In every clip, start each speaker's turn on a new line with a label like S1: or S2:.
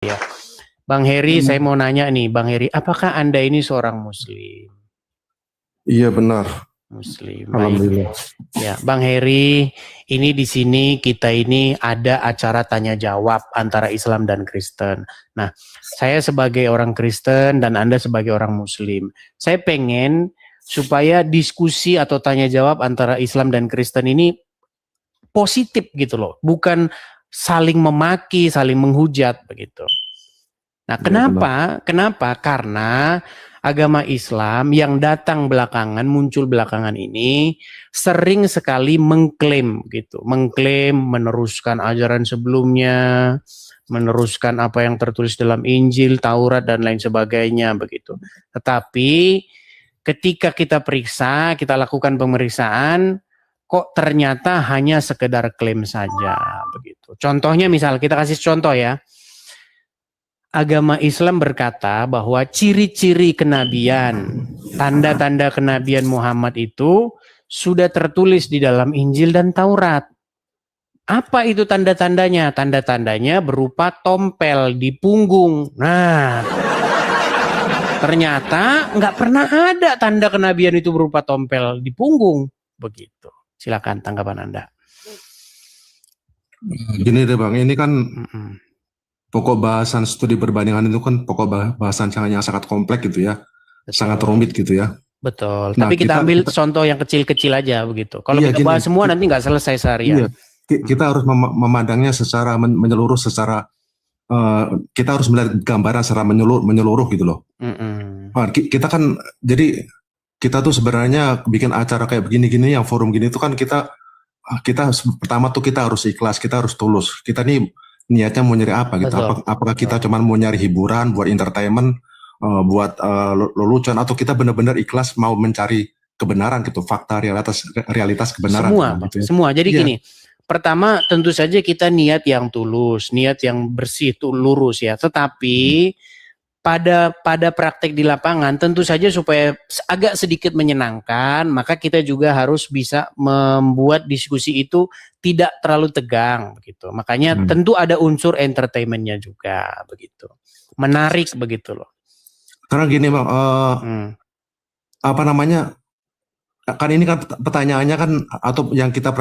S1: Ya, Bang Heri, saya mau nanya nih, Bang Heri, apakah Anda ini seorang Muslim?
S2: Iya benar.
S1: Muslim,
S2: Alhamdulillah.
S1: baik. Ya, Bang Heri, ini di sini kita ini ada acara tanya jawab antara Islam dan Kristen. Nah, saya sebagai orang Kristen dan Anda sebagai orang Muslim, saya pengen supaya diskusi atau tanya jawab antara Islam dan Kristen ini positif gitu loh, bukan saling memaki, saling menghujat begitu. Nah, kenapa? Karena agama Islam yang datang belakangan, muncul belakangan ini sering sekali mengklaim gitu, mengklaim meneruskan ajaran sebelumnya, meneruskan apa yang tertulis dalam Injil, Taurat dan lain sebagainya begitu. Tetapi ketika kita periksa, kita lakukan pemeriksaan, kok ternyata hanya sekedar klaim saja begitu. Contohnya misal kita kasih contoh ya. Agama Islam berkata bahwa ciri-ciri kenabian, tanda-tanda kenabian Muhammad itu sudah tertulis di dalam Injil dan Taurat. Apa itu tanda-tandanya? Tanda-tandanya berupa tompel di punggung. Nah, ternyata nggak pernah ada tanda kenabian itu berupa tompel di punggung. Begitu. Silakan tanggapan Anda.
S2: Gini deh Bang, ini kan pokok bahasan studi perbandingan itu kan pokok bahasan yang sangat kompleks gitu ya. Betul. Sangat rumit gitu ya.
S1: Betul. Nah, tapi kita ambil contoh yang kecil-kecil aja begitu. Kalau kita bahas semua nanti nggak selesai seharian.
S2: Iya. Kita harus memandangnya secara menyeluruh, secara kita harus melihat gambaran secara menyeluruh gitu loh. Kita kan jadi kita tuh sebenarnya bikin acara kayak begini-gini, yang forum gini itu kan kita pertama tuh kita harus ikhlas, kita harus tulus. Kita nih niatnya mau nyari apa gitu? Apakah kita cuma mau nyari hiburan, buat entertainment, buat lelucon, atau kita benar-benar ikhlas mau mencari kebenaran gitu, fakta, realitas kebenaran.
S1: Semua,
S2: gitu ya.
S1: Semua. Jadi gini, pertama tentu saja kita niat yang tulus, niat yang bersih, lurus ya. Tetapi pada praktek di lapangan tentu saja supaya agak sedikit menyenangkan, maka kita juga harus bisa membuat diskusi itu tidak terlalu tegang begitu. Makanya tentu ada unsur entertainmentnya juga begitu. Menarik begitu loh.
S2: Karena gini Bang, apa namanya? Kan ini kan pertanyaannya kan, atau yang kita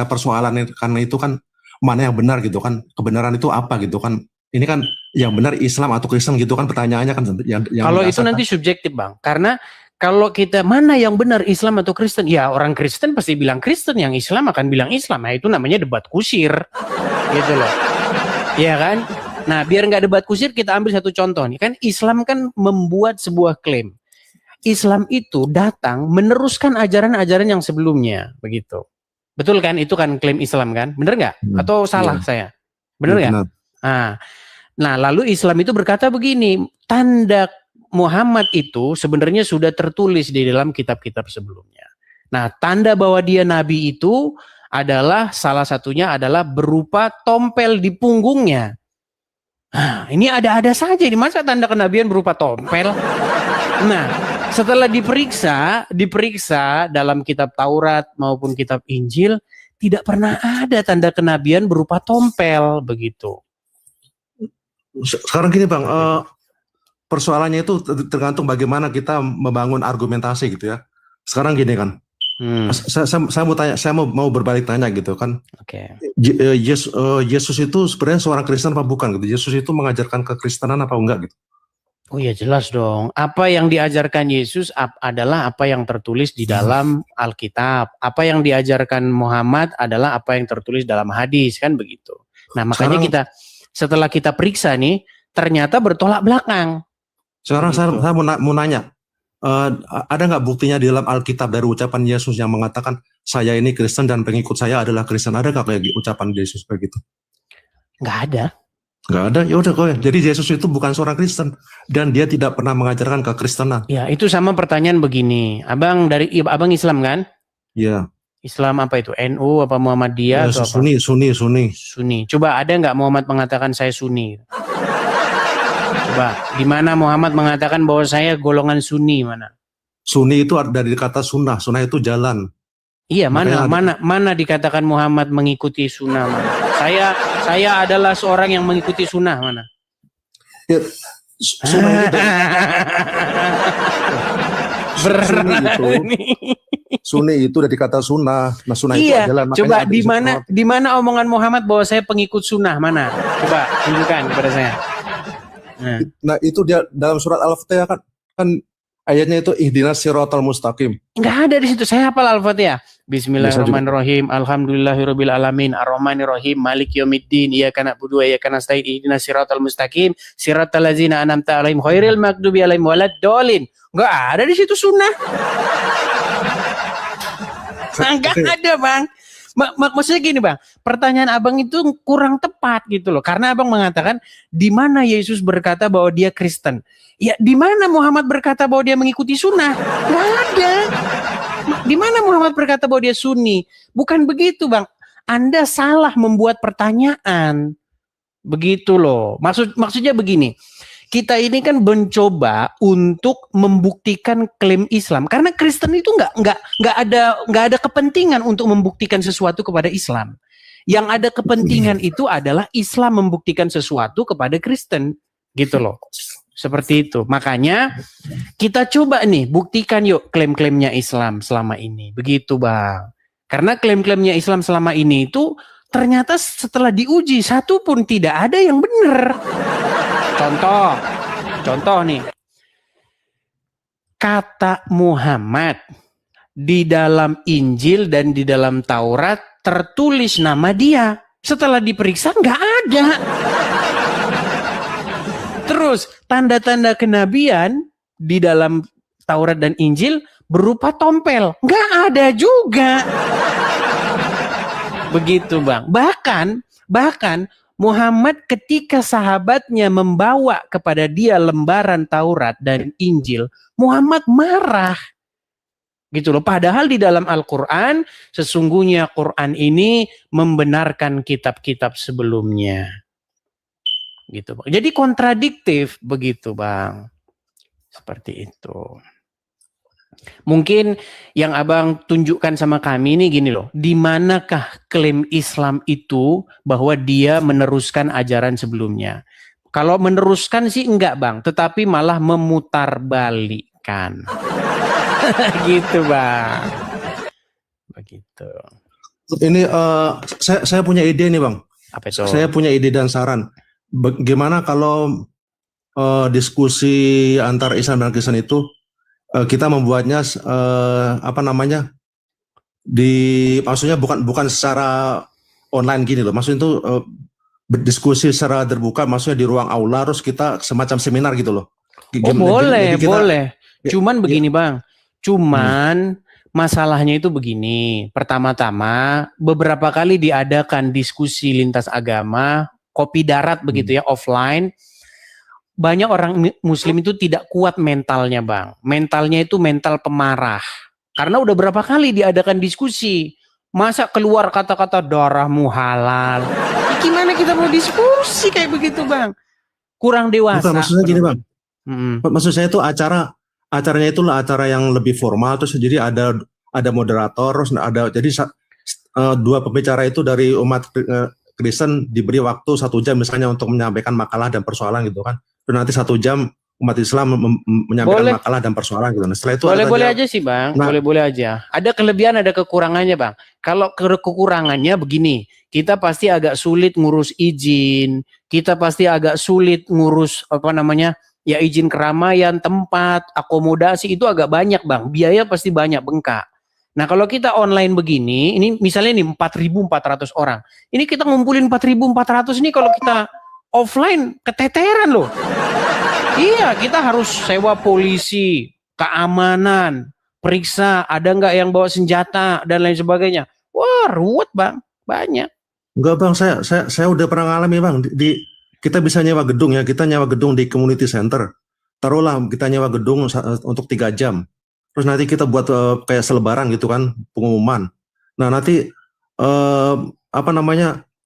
S2: persoalan karena itu kan mana yang benar gitu kan, kebenaran itu apa gitu kan. Ini kan yang benar Islam atau Kristen gitu kan pertanyaannya kan.
S1: Kalau itu nanti subjektif Bang, karena kalau kita mana yang benar Islam atau Kristen, ya orang Kristen pasti bilang Kristen, yang Islam akan bilang Islam. Nah itu namanya debat kusir, gitu loh, ya kan? Nah biar nggak debat kusir kita ambil satu contoh nih, kan Islam kan membuat sebuah klaim. Islam itu datang meneruskan ajaran-ajaran yang sebelumnya, begitu. Betul kan? Itu kan klaim Islam kan? Bener nggak? Atau salah saya? Bener nggak? Nah, lalu Islam itu berkata begini, tanda Muhammad itu sebenarnya sudah tertulis di dalam kitab-kitab sebelumnya. Nah, tanda bahwa dia nabi itu adalah salah satunya adalah berupa tompel di punggungnya. Nah, ini ada-ada saja, di masa tanda kenabian berupa tompel. Nah, setelah diperiksa dalam kitab Taurat maupun kitab Injil, tidak pernah ada tanda kenabian berupa tompel begitu.
S2: Sekarang gini Bang, persoalannya itu tergantung bagaimana kita membangun argumentasi gitu ya. Sekarang gini kan, saya mau tanya, saya mau berbalik tanya gitu kan. Yesus itu sebenarnya seorang Kristen apa bukan gitu? Yesus itu mengajarkan kekristenan apa enggak gitu?
S1: Oh ya jelas dong. Apa yang diajarkan Yesus adalah apa yang tertulis di dalam Alkitab. Apa yang diajarkan Muhammad adalah apa yang tertulis dalam hadis, kan begitu. Nah makanya setelah kita periksa nih, ternyata bertolak belakang.
S2: Sekarang saya mau nanya, ada nggak buktinya di dalam Alkitab dari ucapan Yesus yang mengatakan saya ini Kristen dan pengikut saya adalah Kristen? Ada nggak kayak ucapan Yesus begitu?
S1: Nggak ada.
S2: Nggak ada, ya udah kok ya. Jadi Yesus itu bukan seorang Kristen dan dia tidak pernah mengajarkan kekristenan.
S1: Ya itu sama pertanyaan begini, abang Islam kan?
S2: Iya.
S1: Islam apa itu? NU apa Muhammadiyah?
S2: Ya, Sunni.
S1: Coba ada nggak Muhammad mengatakan saya Sunni? Coba, di mana Muhammad mengatakan bahwa saya golongan Sunni, mana?
S2: Sunni itu dari kata sunnah. Sunnah itu jalan.
S1: Iya, mana dikatakan Muhammad mengikuti sunnah, mana? Saya adalah seorang yang mengikuti sunnah, mana?
S2: Ya, sunnah itu
S1: Berat
S2: sunni itu,
S1: nih.
S2: sunni itu dari kata sunnah. Nah, sunnah itu
S1: Iya,
S2: adalah makanya
S1: coba
S2: ada
S1: di mana omongan Muhammad bahwa saya pengikut sunnah mana? Coba tunjukkan kepada saya.
S2: Nah, itu dia dalam surat Al-Fatihah kan ayatnya itu ihdinas siratal mustaqim.
S1: Enggak ada di situ. Saya hafal Al-Fatihah.
S2: Bisa juga.
S1: Bismillahirrahmanirrahim. Alhamdulillahirabbil alamin. Arrahmanirrahim. Maliki yaumiddin. Iyyaka na'budu wa iyyaka nasta'in. Ihdinas siratal mustaqim. Siratal ladzina an'amta 'alaihim ghairil maghdubi 'alaihim waladdallin. Enggak ada di situ sunnah. Enggak ada, Bang. Maksudnya gini, Bang, pertanyaan Abang itu kurang tepat gitu loh. Karena Abang mengatakan di mana Yesus berkata bahwa dia Kristen. Ya, di mana Muhammad berkata bahwa dia mengikuti sunnah? Enggak ada. Di mana Muhammad berkata bahwa dia Sunni? Bukan begitu, Bang. Anda salah membuat pertanyaan. Begitu loh. Maksudnya begini. Kita ini kan mencoba untuk membuktikan klaim Islam karena Kristen itu nggak ada kepentingan untuk membuktikan sesuatu kepada Islam. Yang ada kepentingan itu adalah Islam membuktikan sesuatu kepada Kristen, gitu loh. Seperti itu. Makanya kita coba nih buktikan yuk klaim-klaimnya Islam selama ini. Begitu, Bang. Karena klaim-klaimnya Islam selama ini itu ternyata setelah diuji satu pun tidak ada yang benar. Contoh nih, kata Muhammad di dalam Injil dan di dalam Taurat tertulis nama dia. Setelah diperiksa nggak ada. Terus tanda-tanda kenabian di dalam Taurat dan Injil berupa tompel, nggak ada juga. Begitu, Bang. Bahkan Muhammad ketika sahabatnya membawa kepada dia lembaran Taurat dan Injil, Muhammad marah. Gitu loh. Padahal di dalam Al-Quran, sesungguhnya Quran ini membenarkan kitab-kitab sebelumnya. Gitu, Bang. Jadi kontradiktif begitu, Bang. Seperti itu. Mungkin yang Abang tunjukkan sama kami ini gini loh, di manakah klaim Islam itu bahwa dia meneruskan ajaran sebelumnya? Kalau meneruskan sih enggak, Bang, tetapi malah memutarbalikkan. Gitu, Bang. Begitu.
S2: Ini saya punya ide nih, Bang.
S1: Apa itu?
S2: Saya punya ide dan saran. Bagaimana kalau diskusi antar Islam dan Kristen itu kita membuatnya maksudnya bukan secara online gini loh, maksudnya itu berdiskusi secara terbuka, maksudnya di ruang aula terus kita semacam seminar gitu loh.
S1: Boleh. Cuman begini, Bang. Masalahnya itu begini. Pertama-tama beberapa kali diadakan diskusi lintas agama, kopi darat begitu ya, offline. Banyak orang muslim itu tidak kuat mentalnya, Bang. Mentalnya itu mental pemarah. Karena udah berapa kali diadakan diskusi. Masa keluar kata-kata darahmu halal. Gimana kita mau diskusi kayak begitu, Bang? Kurang dewasa.
S2: Bukan, maksudnya gini, Bang. Maksud saya itu acaranya itu acara yang lebih formal, terus jadi ada moderator, terus jadi dua pembicara itu dari umat Kristen diberi waktu 1 jam misalnya untuk menyampaikan makalah dan persoalan gitu kan. Dan nanti 1 jam umat Islam menyampaikan makalah dan persoalan gitu. Nah, setelah itu
S1: boleh aja sih, Bang. Boleh aja. Ada kelebihan, ada kekurangannya, Bang. Kalau kekurangannya begini, kita pasti agak sulit ngurus izin, kita pasti agak sulit ngurus ya izin keramaian, tempat, akomodasi itu agak banyak, Bang. Biaya pasti banyak, bengkak. Nah, kalau kita online begini, ini misalnya nih 4.400 orang. Ini kita ngumpulin 4.400 ini kalau kita offline keteteran loh. Iya, kita harus sewa polisi, keamanan, periksa ada nggak yang bawa senjata dan lain sebagainya. Wah, ruwet, Bang, banyak.
S2: Enggak, Bang, saya udah pernah ngalami, Bang. Kita bisa nyewa gedung ya, kita nyewa gedung di community center. Taruhlah kita nyewa gedung untuk 3 jam. Terus nanti kita buat kayak selebaran gitu kan, pengumuman. Nah, nanti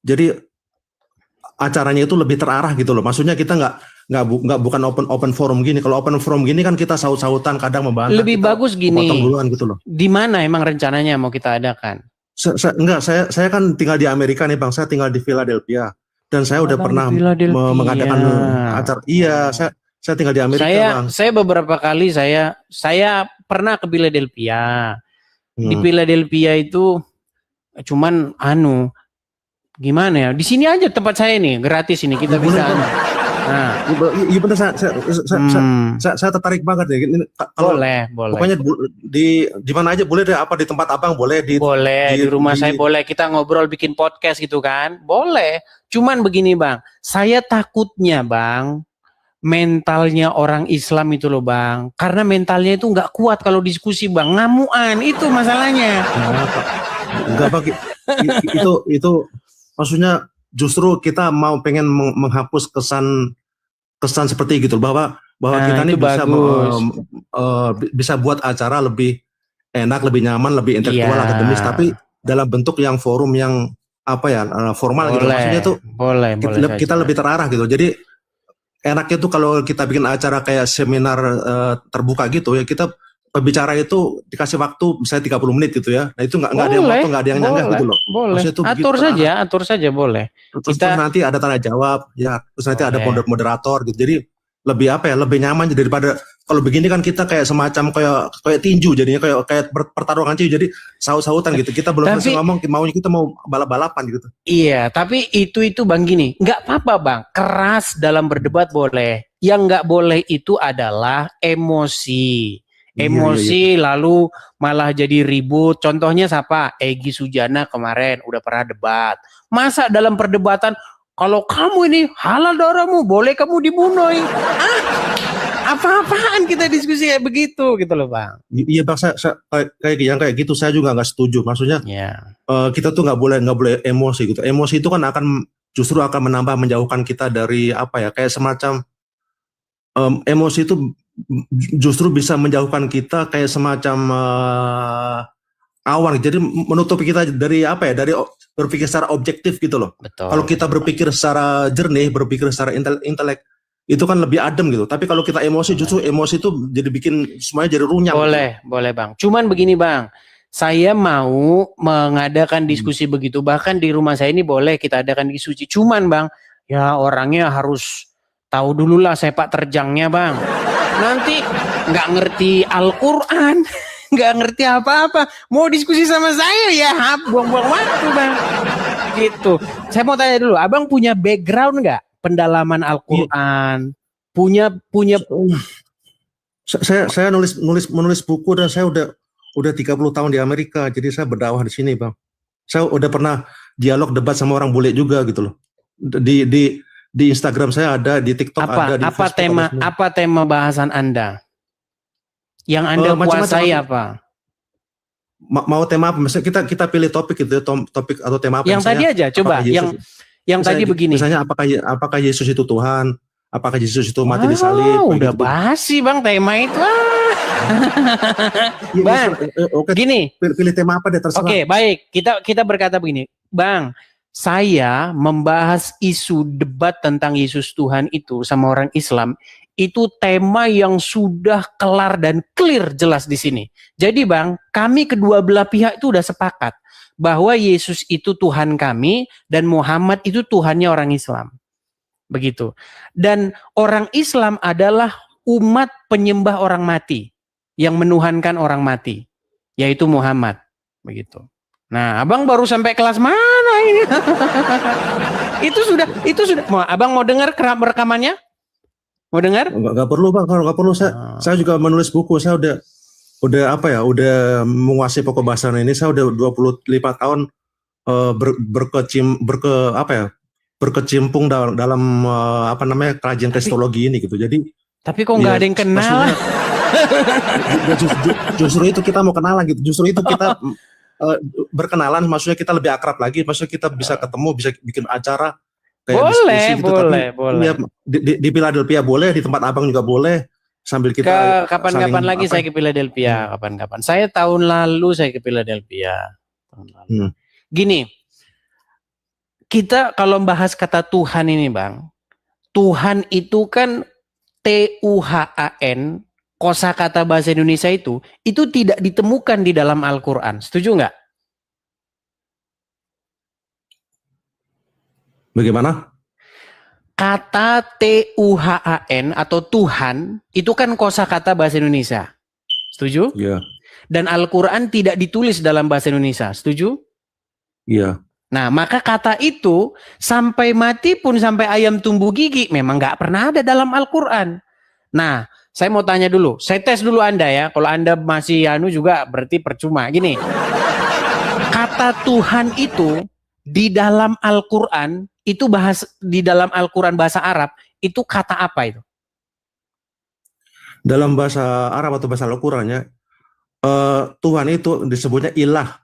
S2: jadi acaranya itu lebih terarah gitu loh. Maksudnya kita bukan open forum gini. Kalau open forum gini kan kita saut-sautan, kadang membahas.
S1: Lebih bagus gini.
S2: Gitu loh.
S1: Di mana emang rencananya mau kita adakan?
S2: Saya kan tinggal di Amerika nih, Bang. Saya tinggal di Philadelphia. dan saya udah
S1: Abang
S2: pernah
S1: di Philadelphia.
S2: mengadakan acara. Iya, saya tinggal di Amerika, Bang.
S1: Saya beberapa kali saya pernah ke Philadelphia. Di Philadelphia itu cuman gimana ya? Di sini aja tempat saya nih, gratis ini kita bisa. Nah,
S2: iya benar, saya tertarik banget ya. Kalau
S1: boleh.
S2: Pokoknya di mana aja boleh deh, apa di tempat abang boleh, di
S1: rumah saya boleh, kita ngobrol bikin podcast gitu kan, boleh. Cuman begini bang, saya takutnya bang, mentalnya orang Islam itu loh bang, karena mentalnya itu nggak kuat kalau diskusi bang, ngamuan itu masalahnya.
S2: Enggak bang, itu maksudnya justru kita mau pengen menghapus kesan seperti gitu bahwa kita ini bisa buat acara lebih enak, lebih nyaman, lebih intelektual, akademis, tapi dalam bentuk yang forum yang formal gitu. Maksudnya tuh kita lebih terarah gitu. Jadi enaknya tuh kalau kita bikin acara kayak seminar terbuka gitu ya, kita pembicara itu dikasih waktu misalnya 30 menit gitu ya. Nah itu nggak ada yang waktu, nggak ada yang nyanggah gitu loh.
S1: Boleh. Atur saja boleh.
S2: Terus nanti ada tanya jawab ya, terus nanti ada moderator gitu. Jadi lebih lebih nyaman daripada kalau begini kan kita kayak semacam kayak tinju jadinya, kayak pertarungan tinju, jadi saut-sautan gitu. Kita belum selesai ngomong, kita mau balap-balapan gitu.
S1: Iya, tapi itu bang gini, nggak apa-apa bang, keras dalam berdebat boleh. Yang nggak boleh itu adalah emosi. Iya. Lalu malah jadi ribut. Contohnya siapa? Egy Sujana kemarin udah pernah debat. Masa dalam perdebatan kalau kamu ini halal darahmu, boleh kamu dibunuh? Apa-apaan kita diskusi kayak begitu gitu loh bang.
S2: Iya bang, saya kayak gitu saya juga nggak setuju. Maksudnya kita tuh nggak boleh emosi gitu. Emosi itu kan justru akan menjauhkan kita dari kayak semacam emosi itu justru bisa menjauhkan kita kayak semacam awan. Jadi menutupi kita dari dari berpikir secara objektif gitu loh. Kalau kita berpikir secara jernih, berpikir secara intelek, itu kan lebih adem gitu. Tapi kalau kita emosi, justru emosi itu jadi bikin semuanya jadi runyam.
S1: Boleh bang. Cuman begini bang, saya mau mengadakan diskusi begitu. Bahkan di rumah saya ini boleh kita adakan diskusi. Cuman bang, ya orangnya harus tahu dulu lah sepak terjangnya bang. Nanti nggak ngerti Al-Quran, nggak ngerti apa-apa, mau diskusi sama saya ya buang-buang waktu bang. Gitu. Saya mau tanya dulu, abang punya background nggak pendalaman Al-Quran? Punya.
S2: Saya menulis buku dan saya udah 30 tahun di Amerika, jadi saya berdakwah di sini bang. Saya udah pernah dialog debat sama orang bule juga gitu loh. Di Instagram saya ada, di TikTok ada, di Facebook
S1: apa tema bahasan Anda? Yang Anda kuasai apa?
S2: Mau tema apa? Misalnya kita pilih topik gitu, topik atau tema apa?
S1: Yang tadi aja, coba. Yang tadi begini.
S2: Misalnya apakah Yesus itu Tuhan? Apakah Yesus itu mati di salib?
S1: Udah basi bang tema itu. Bang, gini.
S2: Pilih tema apa deh, terserah.
S1: Oke, baik. Kita berkata begini, bang. Saya membahas isu debat tentang Yesus Tuhan itu sama orang Islam, itu tema yang sudah kelar dan clear jelas di sini. Jadi bang, kami kedua belah pihak itu udah sepakat bahwa Yesus itu Tuhan kami dan Muhammad itu Tuhannya orang Islam. Begitu. Dan orang Islam adalah umat penyembah orang mati yang menuhankan orang mati, yaitu Muhammad. Begitu. Nah, abang baru sampai kelas mana ini? itu sudah. Abang mau dengar rekamannya? Mau dengar?
S2: Enggak perlu bang, kalau nggak perlu saya juga menulis buku. Saya udah menguasai pokok bahasa ini. Saya udah 25 tahun berkecimpung dalam kajian kristologi ini gitu. Jadi
S1: tapi kok nggak ada yang kenal?
S2: Justru itu kita mau kenalan gitu. Justru itu kita berkenalan, maksudnya kita lebih akrab lagi, maksudnya kita bisa ketemu, bisa bikin acara kayak diskusi gitu. Boleh. Ya, di Philadelphia boleh, di tempat abang juga boleh, sambil kita
S1: kapan-kapan lagi saya ke Philadelphia, kapan-kapan. Saya tahun lalu saya ke Philadelphia. Gini, kita kalau bahas kata Tuhan ini bang, Tuhan itu kan Tuhan, kosakata bahasa Indonesia itu tidak ditemukan di dalam Al-Quran. Setuju nggak?
S2: Bagaimana?
S1: kata Tuhan atau Tuhan itu kan kosakata bahasa Indonesia. Setuju?
S2: Iya.
S1: Dan Al-Quran tidak ditulis dalam bahasa Indonesia. Setuju?
S2: Iya.
S1: Nah, maka kata itu sampai mati pun, sampai ayam tumbuh gigi, memang nggak pernah ada dalam Al-Quran. Nah, saya mau tanya dulu. Saya tes dulu Anda ya. Kalau Anda masih juga berarti percuma. Gini, kata Tuhan itu di dalam Al-Quran, itu di dalam Al-Quran bahasa Arab, itu kata apa itu?
S2: Dalam bahasa Arab atau bahasa Al-Quran ya, Tuhan itu disebutnya ilah.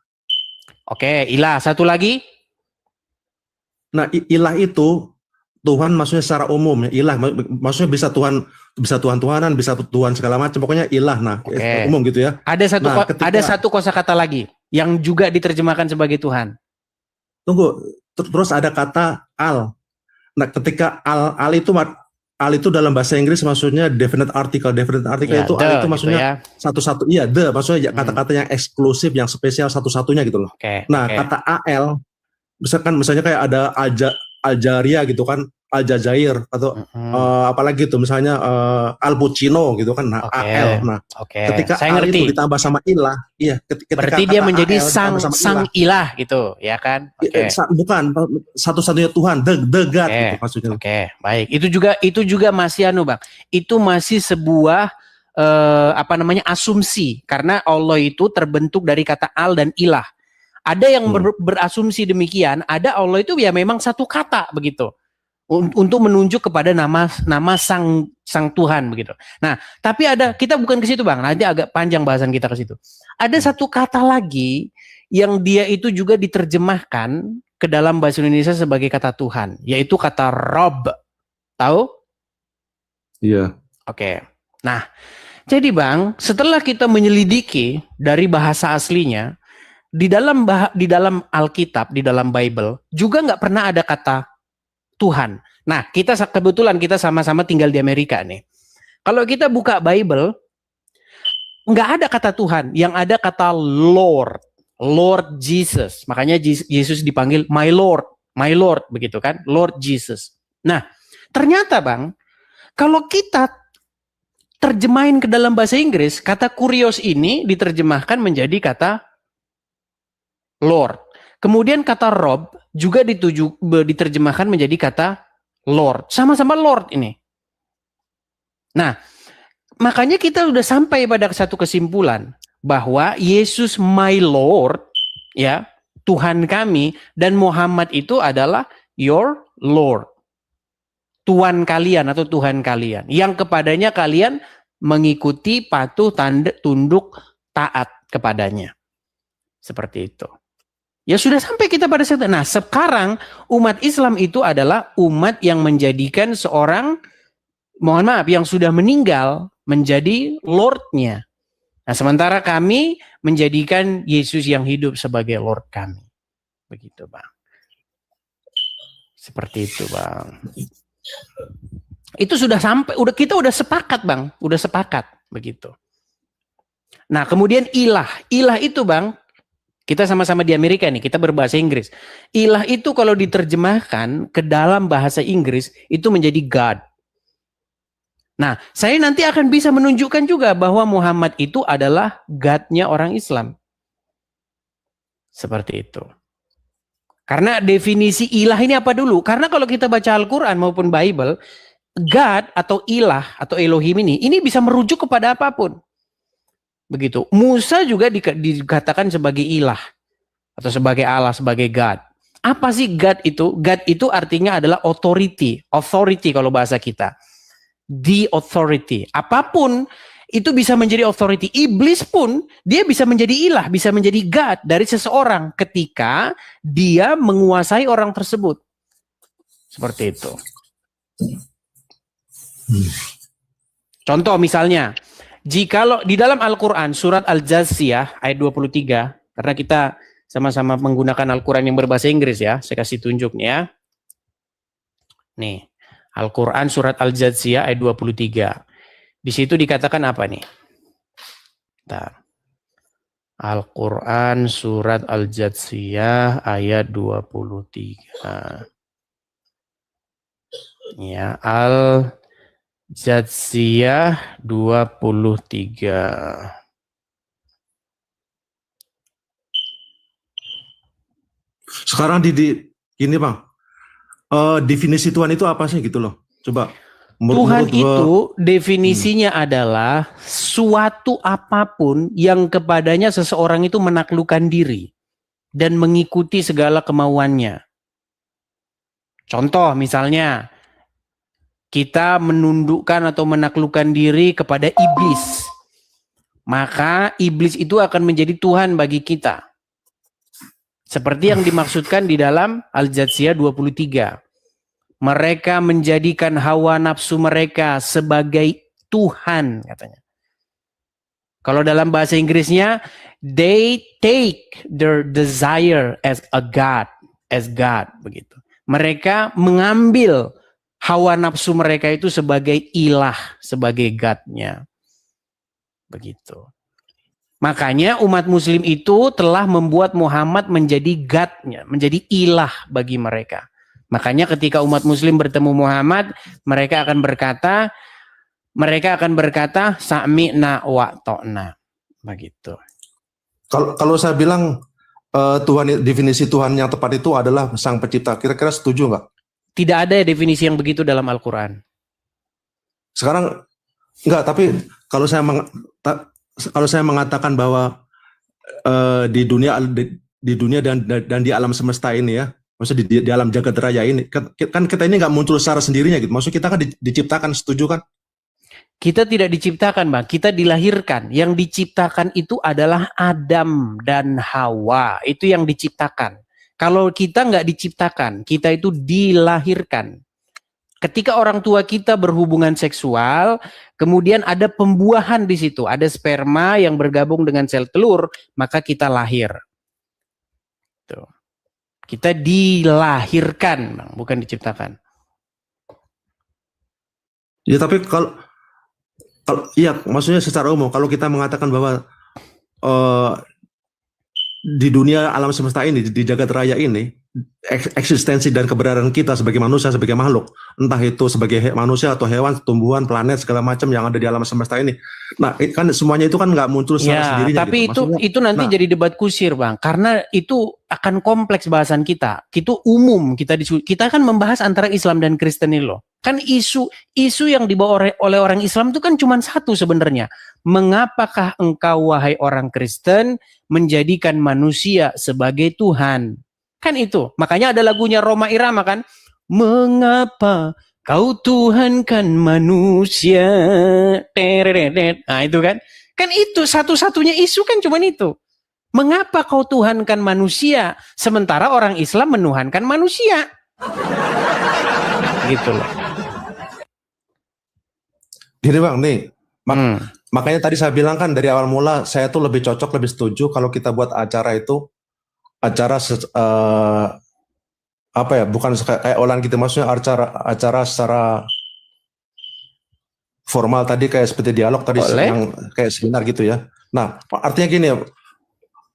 S1: Oke, ilah. Satu lagi?
S2: Nah, ilah itu Tuhan maksudnya secara umum ya. Ilah maksudnya bisa Tuhan-Tuhanan, bisa Tuhan segala macam. Pokoknya ilah. Nah, umum gitu ya.
S1: Ada satu kosakata lagi yang juga diterjemahkan sebagai Tuhan.
S2: Tunggu, terus ada kata al. Nah, ketika al itu dalam bahasa Inggris maksudnya definite article. Definite article
S1: Ya,
S2: itu al itu maksudnya
S1: gitu ya.
S2: satu-satu. Iya, the maksudnya kata-kata yang eksklusif, yang spesial, satunya gitu loh. Nah, kata al misalnya kayak ada Aljaria gitu kan, Aljazair atau apalagi tuh misalnya Al Pacino gitu kan. Nah, al. Nah, ketika
S1: saya
S2: al
S1: ngerti.
S2: itu ditambah sama ilah, iya, ketika
S1: berarti dia menjadi
S2: al
S1: sang ilah gitu, ya kan?
S2: Bukan satu-satunya Tuhan, the God gitu maksudnya.
S1: Baik. Itu juga masih Bang. Itu masih sebuah asumsi, karena Allah itu terbentuk dari kata al dan ilah. Ada yang berasumsi demikian, ada Allah itu ya memang satu kata begitu. Untuk menunjuk kepada nama sang Tuhan begitu. Nah, tapi kita bukan ke situ Bang. Nanti agak panjang bahasan kita ke situ. Ada satu kata lagi yang dia itu juga diterjemahkan ke dalam bahasa Indonesia sebagai kata Tuhan, yaitu kata Rob. Tahu?
S2: Iya.
S1: Oke. Nah, jadi Bang, setelah kita menyelidiki dari bahasa aslinya, di dalam Alkitab, di dalam Bible juga nggak pernah ada kata Tuhan. Nah, kebetulan kita sama-sama tinggal di Amerika nih. Kalau kita buka Bible, nggak ada kata Tuhan, yang ada kata Lord Jesus. Makanya Yesus dipanggil my Lord begitu kan, Lord Jesus. Nah, ternyata Bang, kalau kita terjemahin ke dalam bahasa Inggris, kata kurios ini diterjemahkan menjadi kata Lord. Kemudian kata Rob juga diterjemahkan menjadi kata Lord. Sama-sama Lord ini. Nah, makanya kita udah sampai pada satu kesimpulan bahwa Yesus my Lord, ya, Tuhan kami, dan Muhammad itu adalah your Lord. Tuhan kalian atau Tuhan kalian. Yang kepadanya kalian mengikuti, patuh, tunduk, taat kepadanya. Seperti itu. Ya sudah sampai kita pada situ. Nah, sekarang umat Islam itu adalah umat yang menjadikan seorang, mohon maaf, yang sudah meninggal menjadi Lord-nya. Nah, sementara kami menjadikan Yesus yang hidup sebagai Lord kami. Begitu, Bang. Seperti itu, Bang. Itu sudah sampai, kita udah sepakat, Bang. Udah sepakat, begitu. Nah, kemudian ilah. Ilah itu, Bang, kita sama-sama di Amerika nih, kita berbahasa Inggris. Ilah itu kalau diterjemahkan ke dalam bahasa Inggris, itu menjadi God. Nah, saya nanti akan bisa menunjukkan juga bahwa Muhammad itu adalah God-nya orang Islam. Seperti itu. Karena definisi ilah ini apa dulu? Karena kalau kita baca Al-Quran maupun Bible, God atau ilah atau Elohim ini bisa merujuk kepada apapun. Begitu. Musa juga dikatakan sebagai ilah atau sebagai Allah, sebagai God. Apa sih God itu? God itu artinya adalah authority kalau bahasa kita. The authority. Apapun itu bisa menjadi authority. Iblis pun dia bisa menjadi ilah, bisa menjadi God dari seseorang ketika dia menguasai orang tersebut. Seperti itu. Contoh misalnya, jikalau di dalam Al-Quran surat Al-Jathiyah ayat 23, karena kita sama-sama menggunakan Al-Quran yang berbahasa Inggris ya, saya kasih tunjuk nih ya. Nih, Al-Quran surat Al-Jathiyah ayat 23. Di situ dikatakan apa nih? Al-Quran surat Al-Jathiyah ayat 23. Ya, Al-Jatsiyah 23.
S2: Sekarang ini Bang, definisi Tuhan itu apa sih gitu loh? Coba
S1: Tuhan
S2: menurut
S1: itu definisinya adalah suatu apapun yang kepadanya seseorang itu menaklukkan diri dan mengikuti segala kemauannya. Contoh misalnya, kita menundukkan atau menaklukkan diri kepada iblis. Maka iblis itu akan menjadi Tuhan bagi kita. Seperti yang dimaksudkan di dalam Al-Jatsiyah 23. Mereka menjadikan hawa nafsu mereka sebagai Tuhan, katanya. Kalau dalam bahasa Inggrisnya, they take their desire as God, begitu. Mereka mengambil hawa nafsu mereka itu sebagai ilah, sebagai God-nya. Begitu. Makanya umat muslim itu telah membuat Muhammad menjadi God-nya, menjadi ilah bagi mereka. Makanya ketika umat muslim bertemu Muhammad, mereka akan berkata sami'na wa ta'na. Begitu.
S2: Kalau saya bilang definisi Tuhan yang tepat itu adalah Sang Pencipta, kira-kira setuju nggak?
S1: Tidak ada definisi yang begitu dalam Al-Quran.
S2: Sekarang enggak, tapi kalau saya mengatakan bahwa di dunia dan di alam semesta ini ya, maksudnya di alam jagat raya ini kan kita ini nggak muncul secara sendirinya gitu. Maksudnya kita kan diciptakan, setuju kan?
S1: Kita tidak diciptakan, Bang. Kita dilahirkan. Yang diciptakan itu adalah Adam dan Hawa. Itu yang diciptakan. Kalau kita nggak diciptakan, kita itu dilahirkan. Ketika orang tua kita berhubungan seksual, kemudian ada pembuahan di situ, ada sperma yang bergabung dengan sel telur, maka kita lahir. Tuh. Kita dilahirkan, Bang, bukan diciptakan.
S2: Ya, tapi kalau iya, maksudnya secara umum, kalau kita mengatakan bahwa di dunia alam semesta ini, di jagat raya ini, eksistensi dan keberadaan kita sebagai manusia, sebagai makhluk, entah itu sebagai manusia atau hewan, tumbuhan, planet, segala macam yang ada di alam semesta ini. Nah, kan semuanya itu kan nggak muncul secara sendirinya.
S1: Tapi gitu. itu nanti jadi debat kusir, Bang. Karena itu akan kompleks bahasan kita. Itu umum, kita kan membahas antara Islam dan Kristen ini loh. Kan isu yang dibawa oleh orang Islam itu kan cuma satu sebenarnya. Mengapakah engkau wahai orang Kristen menjadikan manusia sebagai Tuhan? Kan itu. Makanya ada lagunya Rhoma Irama kan. Mengapa kau Tuhankan manusia? Nah itu kan. Kan itu satu-satunya isu kan cuma itu. Mengapa kau Tuhankan manusia sementara orang Islam menuhankan manusia? Gitu loh.
S2: Gini Bang, nih. Makanya tadi saya bilang kan dari awal mula saya tuh lebih cocok, lebih setuju kalau kita buat acara itu apa ya, bukan kayak online gitu, maksudnya acara secara formal tadi kayak seperti dialog tadi yang kayak seminar gitu ya. Nah, artinya gini ya,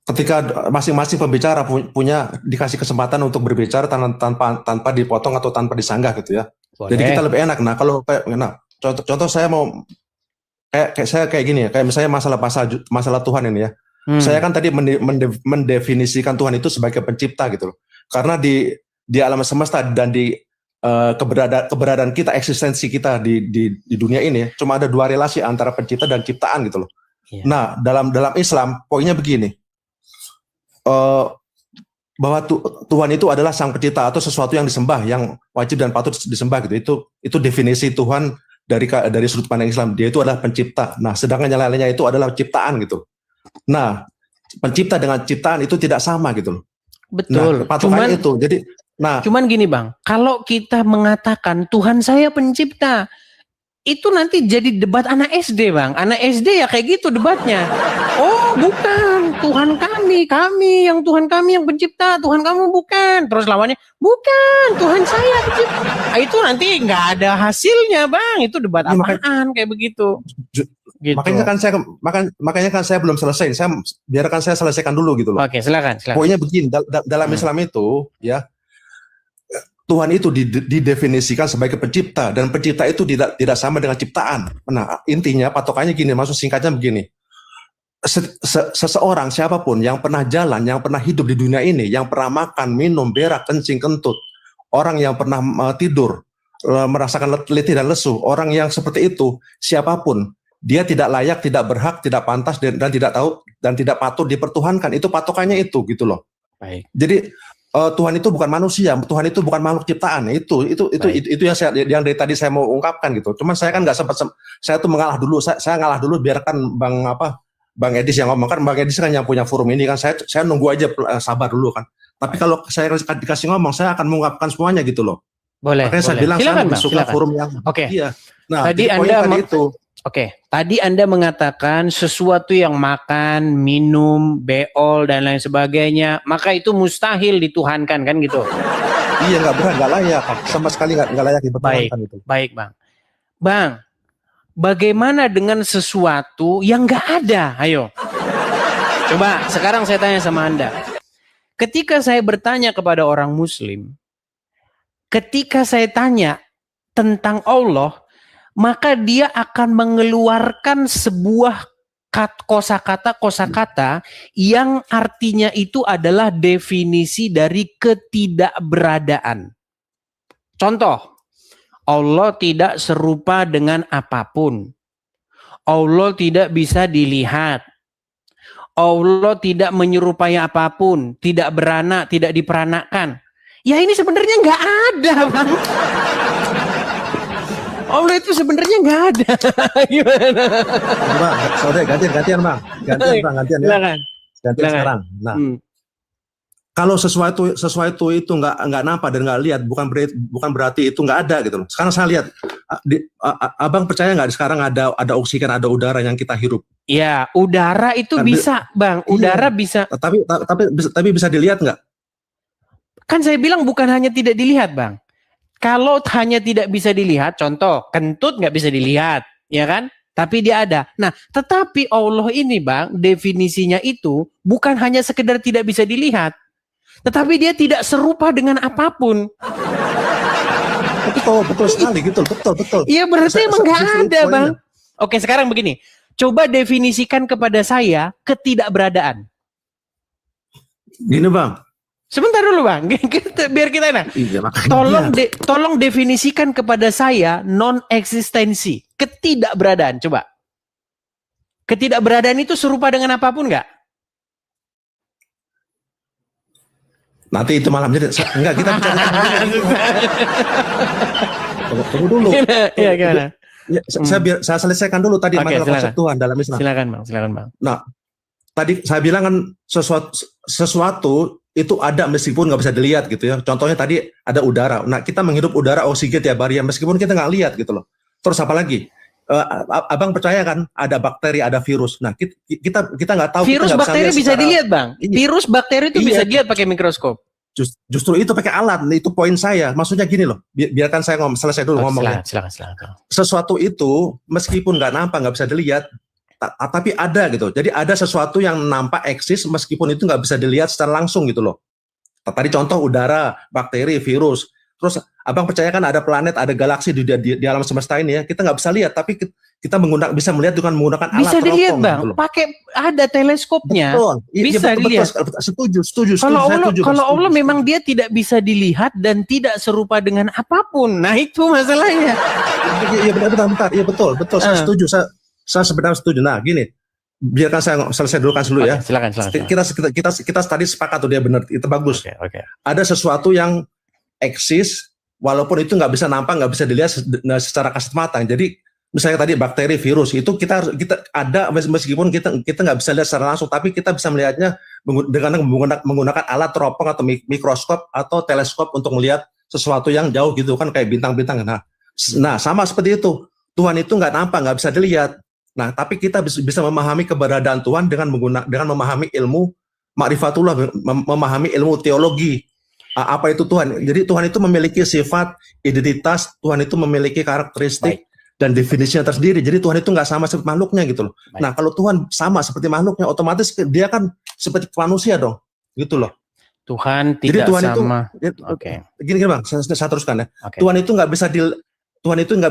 S2: ketika masing-masing pembicara punya dikasih kesempatan untuk berbicara tanpa dipotong atau tanpa disanggah gitu ya. Boleh. Jadi kita lebih enak. Nah, kalau kayak contoh saya mau kayak gini ya, kayak misalnya masalah Tuhan ini ya. Saya kan tadi mendefinisikan Tuhan itu sebagai pencipta gitu loh. Karena di alam semesta dan di keberadaan kita, eksistensi kita di dunia ini cuma ada dua relasi antara pencipta dan ciptaan gitu loh. Yeah. Nah, dalam Islam poinnya begini. Bahwa Tuhan itu adalah sang pencipta atau sesuatu yang disembah, yang wajib dan patut disembah gitu. Itu definisi Tuhan dari sudut pandang Islam. Dia itu adalah pencipta. Nah, sedangkan yang lainnya itu adalah ciptaan gitu. Nah, pencipta dengan ciptaan itu tidak sama gitu loh.
S1: Betul.
S2: Nah, patokannya itu. Jadi, cuman
S1: gini Bang, kalau kita mengatakan Tuhan saya pencipta, itu nanti jadi debat anak SD Bang. Anak SD ya kayak gitu debatnya. Oh bukan, Tuhan kami yang Tuhan kami yang pencipta, Tuhan kamu bukan. Terus lawannya, bukan, Tuhan saya pencipta. Nah, itu nanti nggak ada hasilnya Bang. Itu debat apaan kayak begitu. Gitu.
S2: Makanya kan saya belum selesai. Biarkan saya selesaikan dulu gitu loh.
S1: Oke, silakan.
S2: Pokoknya begini, dalam Islam itu ya, Tuhan itu didefinisikan sebagai pencipta, dan pencipta itu tidak sama dengan ciptaan. Nah, intinya patokannya gini, maksud singkatnya begini. Seseorang siapapun yang pernah jalan, yang pernah hidup di dunia ini, yang pernah makan, minum, berak, kencing, kentut, orang yang pernah tidur, merasakan letih dan lesu, orang yang seperti itu, siapapun, dia tidak layak, tidak berhak, tidak pantas, dan tidak tahu dan tidak patut dipertuhankan. Itu patokannya itu, gitu loh.
S1: Baik.
S2: Jadi Tuhan itu bukan manusia, Tuhan itu bukan makhluk ciptaan. Itu yang dari tadi saya mau ungkapkan gitu. Cuman saya kan nggak sempat, saya tuh mengalah dulu. Saya ngalah dulu, biarkan Bang Edis yang ngomong, kan Bang Edis kan yang punya forum ini kan. Saya nunggu aja, sabar dulu kan. Tapi kalau saya dikasih ngomong, saya akan mengungkapkan semuanya gitu loh.
S1: Boleh.
S2: Makanya saya bilang
S1: silakan,
S2: saya suka forum yang iya. Nah,
S1: tadi Anda mengatakan sesuatu yang makan, minum, beol dan lain sebagainya, maka itu mustahil dituhankan, kan gitu.
S2: Iya, nggak layak, sama sekali nggak layak dipertuhankan itu.
S1: Baik, Bang, bagaimana dengan sesuatu yang nggak ada? Ayo, coba sekarang saya tanya sama Anda. Ketika saya bertanya kepada orang Muslim, ketika saya tanya tentang Allah, maka dia akan mengeluarkan sebuah kosakata yang artinya itu adalah definisi dari ketidakberadaan. Contoh, Allah tidak serupa dengan apapun. Allah tidak bisa dilihat. Allah tidak menyerupai apapun, tidak beranak, tidak diperanakan. Ya ini sebenarnya nggak ada, Bang. Allah itu sebenarnya nggak ada. Gimana?
S2: Bang, sorry, gantian Bang. Gantian ya. Gantian sekarang. Nah, kalau sesuatu itu nggak nampak dan nggak lihat, bukan berarti itu nggak ada gitu loh. Sekarang saya lihat, Abang percaya nggak sekarang ada oksigen, ada udara yang kita hirup?
S1: Ya, udara itu bisa, Bang. Udara bisa.
S2: Tapi bisa dilihat nggak?
S1: Kan saya bilang bukan hanya tidak dilihat, Bang. Kalau hanya tidak bisa dilihat, contoh, kentut nggak bisa dilihat, ya kan? Tapi dia ada. Nah, tetapi Allah ini, Bang, definisinya itu bukan hanya sekedar tidak bisa dilihat, tetapi dia tidak serupa dengan apapun.
S2: Betul sekali, gitu, betul.
S1: Iya, berarti emang nggak ada, Bang. Oke, sekarang begini. Coba definisikan kepada saya ketidakberadaan.
S2: Gini, Bang.
S1: Sebentar dulu, Bang, biar kita enak.
S2: Iya,
S1: tolong definisikan kepada saya non-eksistensi, ketidakberadaan. Coba. Ketidakberadaan itu serupa dengan apapun nggak?
S2: Nanti itu malam jadi enggak, kita bicara. Tunggu dulu.
S1: Iya, gimana?
S2: Ya, saya selesaikan dulu tadi masalah konsep Tuhan dalam Islam.
S1: Silakan, Bang.
S2: Nah, tadi saya bilang kan sesuatu itu ada meskipun nggak bisa dilihat gitu ya. Contohnya tadi ada udara. Nah, kita menghirup udara, oksigen tiap hari ya, meskipun kita nggak lihat gitu loh. Terus apa lagi? Abang percaya kan ada bakteri, ada virus. Nah, kita nggak tahu.
S1: Virus,
S2: kita
S1: bakteri bisa dilihat, Bang.
S2: Iya.
S1: Virus, bakteri itu bisa dilihat pakai mikroskop.
S2: Justru itu pakai alat. Itu poin saya. Maksudnya gini loh. Biarkan saya selesai dulu ngomongnya.
S1: Silakan.
S2: Sesuatu itu meskipun nggak nampak, nggak bisa dilihat, tapi ada gitu. Jadi ada sesuatu yang nampak eksis meskipun itu nggak bisa dilihat secara langsung gitu loh. Tadi contoh udara, bakteri, virus. Terus Abang percaya kan ada planet, ada galaksi di alam semesta ini ya. Kita nggak bisa lihat, tapi kita bisa melihat dengan menggunakan alat
S1: bisa dilihat, Bang.
S2: gitu.
S1: Pakai ada teleskopnya.
S2: Betul.
S1: Bisa dilihat.
S2: Setuju.
S1: Kalau Allah memang dia tidak bisa dilihat dan tidak serupa dengan apapun. Nah, itu masalahnya.
S2: Iya benar. Iya betul. Saya setuju. Saya sebenarnya setuju. Nah, gini. Biarkan saya selesai dulu ya.
S1: Silakan.
S2: Kita tadi sepakat tuh, dia benar. Itu bagus.
S1: Oke.
S2: Ada sesuatu yang eksis walaupun itu nggak bisa nampak, nggak bisa dilihat secara kasat mata. Jadi misalnya tadi bakteri, virus itu kita ada meskipun kita nggak bisa lihat secara langsung, tapi kita bisa melihatnya dengan menggunakan alat teropong atau mikroskop atau teleskop untuk melihat sesuatu yang jauh gitu kan, kayak bintang-bintang. Nah sama seperti itu, Tuhan itu nggak nampak, nggak bisa dilihat. Nah tapi kita bisa memahami keberadaan Tuhan dengan memahami ilmu ma'rifatullah, memahami ilmu teologi. Apa itu Tuhan? Jadi Tuhan itu memiliki sifat, identitas, Tuhan itu memiliki karakteristik dan definisinya tersendiri. Jadi Tuhan itu nggak sama seperti makhluknya gitu loh. Nah kalau Tuhan sama seperti makhluknya, otomatis dia kan seperti manusia dong, gitu loh.
S1: Tuhan
S2: Jadi
S1: tidak
S2: Tuhan
S1: sama.
S2: itu,
S1: Oke.
S2: gini Bang, saya teruskan ya.
S1: Oke.
S2: Tuhan itu nggak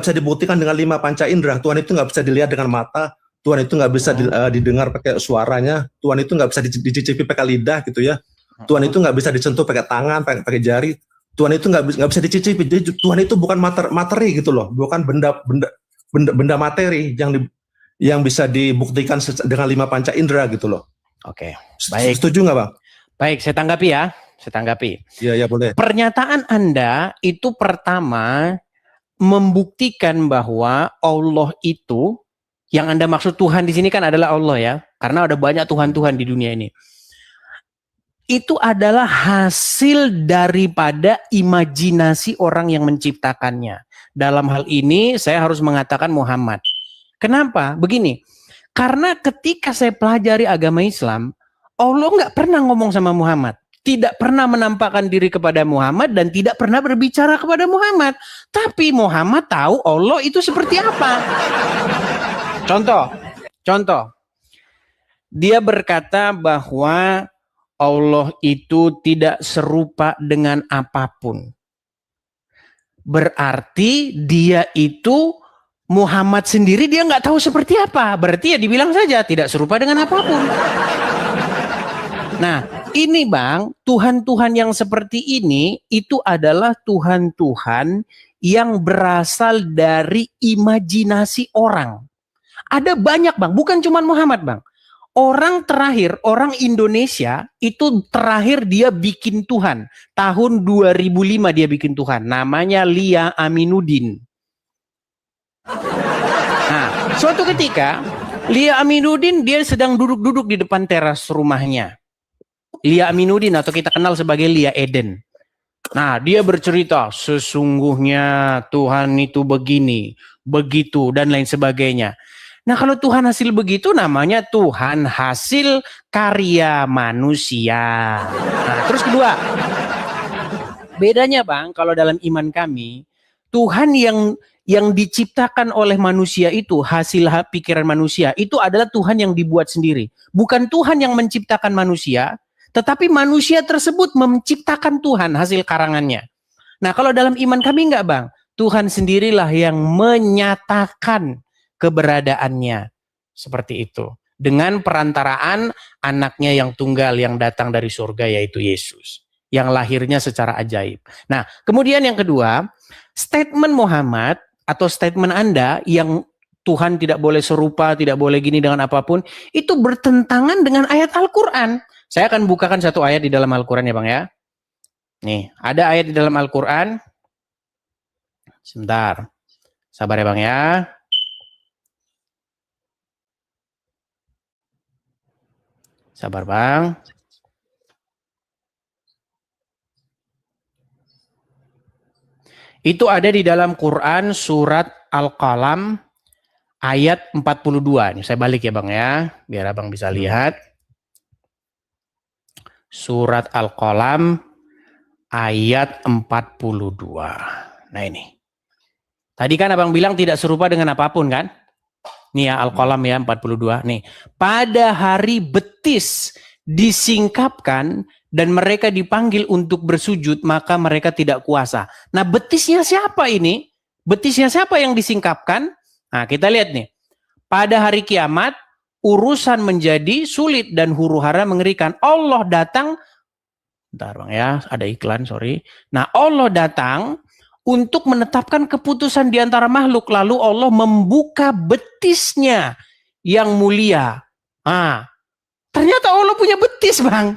S2: bisa dibuktikan dengan 5 panca indera. Tuhan itu nggak bisa dilihat dengan mata. Tuhan itu nggak bisa didengar pakai suaranya. Tuhan itu nggak bisa dicicipi pakai lidah gitu ya. Tuhan itu nggak bisa disentuh pakai tangan, pakai jari. Tuhan itu nggak bisa dicicipi. Jadi Tuhan itu bukan materi gitu loh, bukan benda materi yang bisa dibuktikan dengan 5 panca indera gitu loh.
S1: Oke. Baik.
S2: Setuju nggak Bang?
S1: Baik, saya tanggapi ya. Saya tanggapi.
S2: Iya, boleh.
S1: Pernyataan Anda itu pertama membuktikan bahwa Allah itu, yang Anda maksud Tuhan di sini kan adalah Allah ya, karena ada banyak Tuhan-Tuhan di dunia ini. Itu adalah hasil daripada imajinasi orang yang menciptakannya. Dalam hal ini saya harus mengatakan Muhammad. Kenapa? Begini, karena ketika saya pelajari agama Islam, Allah nggak pernah ngomong sama Muhammad, tidak pernah menampakkan diri kepada Muhammad, dan tidak pernah berbicara kepada Muhammad. Tapi Muhammad tahu Allah itu seperti apa. Contoh, dia berkata bahwa Allah itu tidak serupa dengan apapun. Berarti dia itu, Muhammad sendiri dia nggak tahu seperti apa. Berarti ya dibilang saja tidak serupa dengan apapun. Nah, ini Bang, Tuhan-Tuhan yang seperti ini itu adalah Tuhan-Tuhan yang berasal dari imajinasi orang. Ada banyak Bang, bukan cuma Muhammad Bang. Orang Indonesia itu terakhir dia bikin Tuhan. Tahun 2005 dia bikin Tuhan. Namanya Lia Aminuddin. Nah, suatu ketika Lia Aminuddin dia sedang duduk-duduk di depan teras rumahnya. Lia Aminuddin atau kita kenal sebagai Lia Eden. Nah, dia bercerita sesungguhnya Tuhan itu begini, begitu dan lain sebagainya. Nah, kalau Tuhan hasil begitu namanya Tuhan hasil karya manusia. Nah, terus kedua, bedanya Bang, kalau dalam iman kami, Tuhan yang diciptakan oleh manusia itu, hasil pikiran manusia, itu adalah Tuhan yang dibuat sendiri. Bukan Tuhan yang menciptakan manusia, tetapi manusia tersebut menciptakan Tuhan hasil karangannya. Nah, kalau dalam iman kami enggak Bang, Tuhan sendirilah yang menyatakan keberadaannya. Seperti itu. Dengan perantaraan anaknya yang tunggal yang datang dari surga, yaitu Yesus. Yang lahirnya secara ajaib. Nah, kemudian yang kedua, statement Muhammad atau statement Anda yang Tuhan tidak boleh serupa, tidak boleh gini dengan apapun, itu bertentangan dengan ayat Al-Quran. Saya akan bukakan satu ayat di dalam Al-Quran ya Bang ya. Nih, ada ayat di dalam Al-Quran. Sebentar. Sabar ya Bang ya. Sabar Bang. Itu ada di dalam Quran surat Al-Qalam ayat 42. Ini saya balik ya Bang ya, biar Abang bisa lihat. Surat Al-Qalam ayat 42. Nah ini. Tadi kan Abang bilang tidak serupa dengan apapun kan? Nih ya Al-Qalam ya 42. Nih. Pada hari betis disingkapkan dan mereka dipanggil untuk bersujud, maka mereka tidak kuasa. Nah, betisnya siapa ini? Betisnya siapa yang disingkapkan? Nah, kita lihat nih. Pada hari kiamat, urusan menjadi sulit dan huru-hara mengerikan. Allah datang, bentar Bang ya, ada iklan, sorry. Nah, Allah datang untuk menetapkan keputusan di antara makhluk. Lalu Allah membuka betisnya yang mulia. Ah, ternyata Allah punya betis Bang.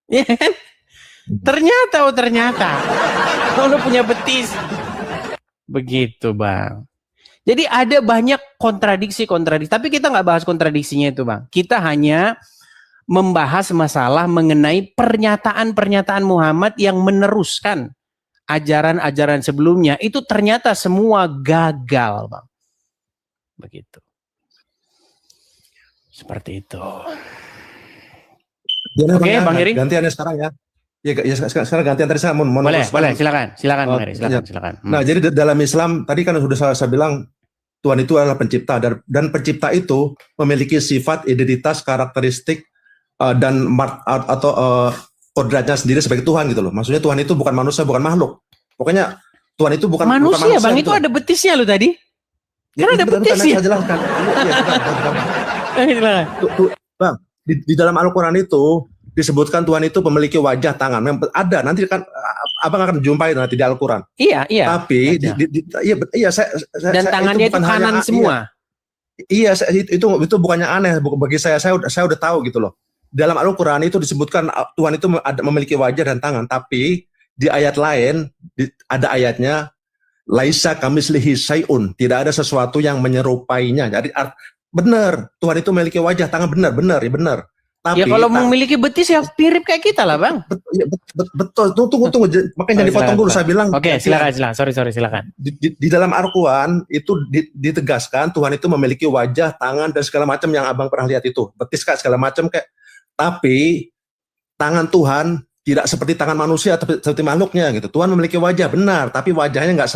S1: Ya kan? Ternyata Allah punya betis. Begitu Bang. Jadi ada banyak kontradiksi. Tapi kita nggak bahas kontradiksinya itu Bang. Kita hanya membahas masalah mengenai pernyataan-pernyataan Muhammad yang meneruskan ajaran-ajaran sebelumnya. Itu ternyata semua gagal Bang. Begitu. Seperti itu.
S2: Oke, Bang Heri. Gantiannya sekarang ya. Ya sekarang gantian tadi saya mau
S1: boleh, silakan Bang Heri, silakan.
S2: Nah, jadi dalam Islam tadi kan sudah saya bilang Tuhan itu adalah pencipta, dan pencipta itu memiliki sifat, identitas, karakteristik kodratnya sendiri sebagai Tuhan gitu loh. Maksudnya Tuhan itu bukan manusia, bukan makhluk. Pokoknya Tuhan itu bukan
S1: manusia bang,
S2: gitu
S1: itu ada betisnya loh tadi. Kan ada betisnya.
S2: Saya jelaskan. Bang, di dalam Al-Quran itu disebutkan Tuhan itu memiliki wajah, tangan. Ada, nanti kan abang akan jumpai nanti di Al-Quran.
S1: Iya.
S2: Tapi
S1: dan tangannya itu kanan semua.
S2: Iya, itu bukannya aneh bagi saya udah tahu gitu loh. Dalam Al-Quran itu disebutkan Tuhan itu memiliki wajah dan tangan, tapi di ayat lain ada ayatnya laisa kamitslihi syai'un, tidak ada sesuatu yang menyerupainya. Jadi benar, Tuhan itu memiliki wajah, tangan, benar. Tapi
S1: ya kalau memiliki betis ya mirip kayak kita lah bang.
S2: Betul. Tunggu. Makanya jangan dipotong dulu. Saya bilang.
S1: Oke, silakan. Sorry, silakan.
S2: Di dalam Al-Quran itu ditegaskan Tuhan itu memiliki wajah, tangan dan segala macam yang abang pernah lihat itu, betis kak segala macam kayak. Tapi tangan Tuhan tidak seperti tangan manusia, seperti makhluknya gitu. Tuhan memiliki wajah benar, tapi wajahnya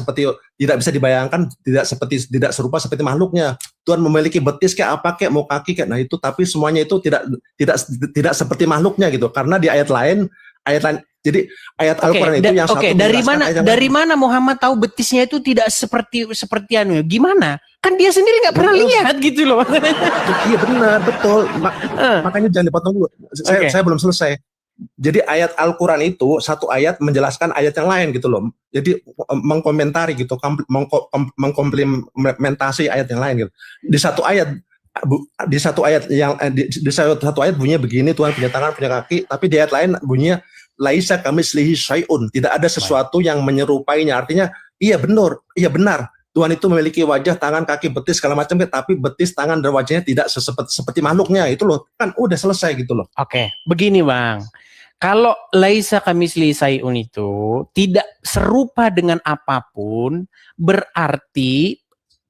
S2: tidak bisa dibayangkan, tidak serupa seperti makhluknya. Tuhan memiliki betis kayak apa kayak mau kaki kayak, nah itu, tapi semuanya itu tidak seperti makhluknya gitu. Karena di ayat lain, jadi ayat Al-Quran itu yang satu.
S1: Dari mana Muhammad tahu betisnya itu tidak seperti anu? Gimana? Kan dia sendiri nggak pernah lihat gitu loh.
S2: Iya benar, betul. Makanya jangan dipotong dulu. Saya belum selesai. Jadi ayat Al-Quran itu satu ayat menjelaskan ayat yang lain gitu loh. Jadi mengkomentari gitu, mengkomplementasi ayat yang lain gitu. Di satu ayat bunyinya begini, Tuhan punya tangan, punya kaki, tapi di ayat lain bunyinya laisa kamitslihi syai'un, tidak ada sesuatu yang menyerupainya. Artinya iya benar. Tuhan itu memiliki wajah, tangan, kaki, betis segala macam, tapi betis, tangan dan wajahnya tidak seperti makhluknya. Itu loh, kan udah selesai gitu loh.
S1: Oke, begini Bang. Kalau laisa kamitslihi syai'un itu tidak serupa dengan apapun, berarti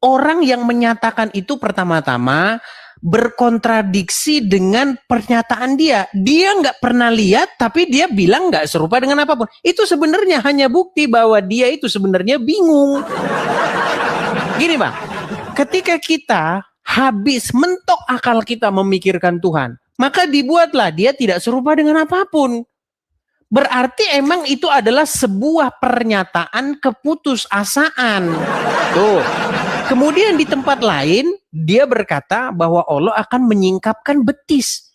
S1: orang yang menyatakan itu pertama-tama berkontradiksi dengan pernyataan dia. Dia nggak pernah lihat, tapi dia bilang nggak serupa dengan apapun. Itu sebenarnya hanya bukti bahwa dia itu sebenarnya bingung. Gini Bang, ketika kita habis mentok akal kita memikirkan Tuhan, maka dibuatlah dia tidak serupa dengan apapun. Berarti emang itu adalah sebuah pernyataan keputusasaan. Tuh. Kemudian di tempat lain, dia berkata bahwa Allah akan menyingkapkan betis.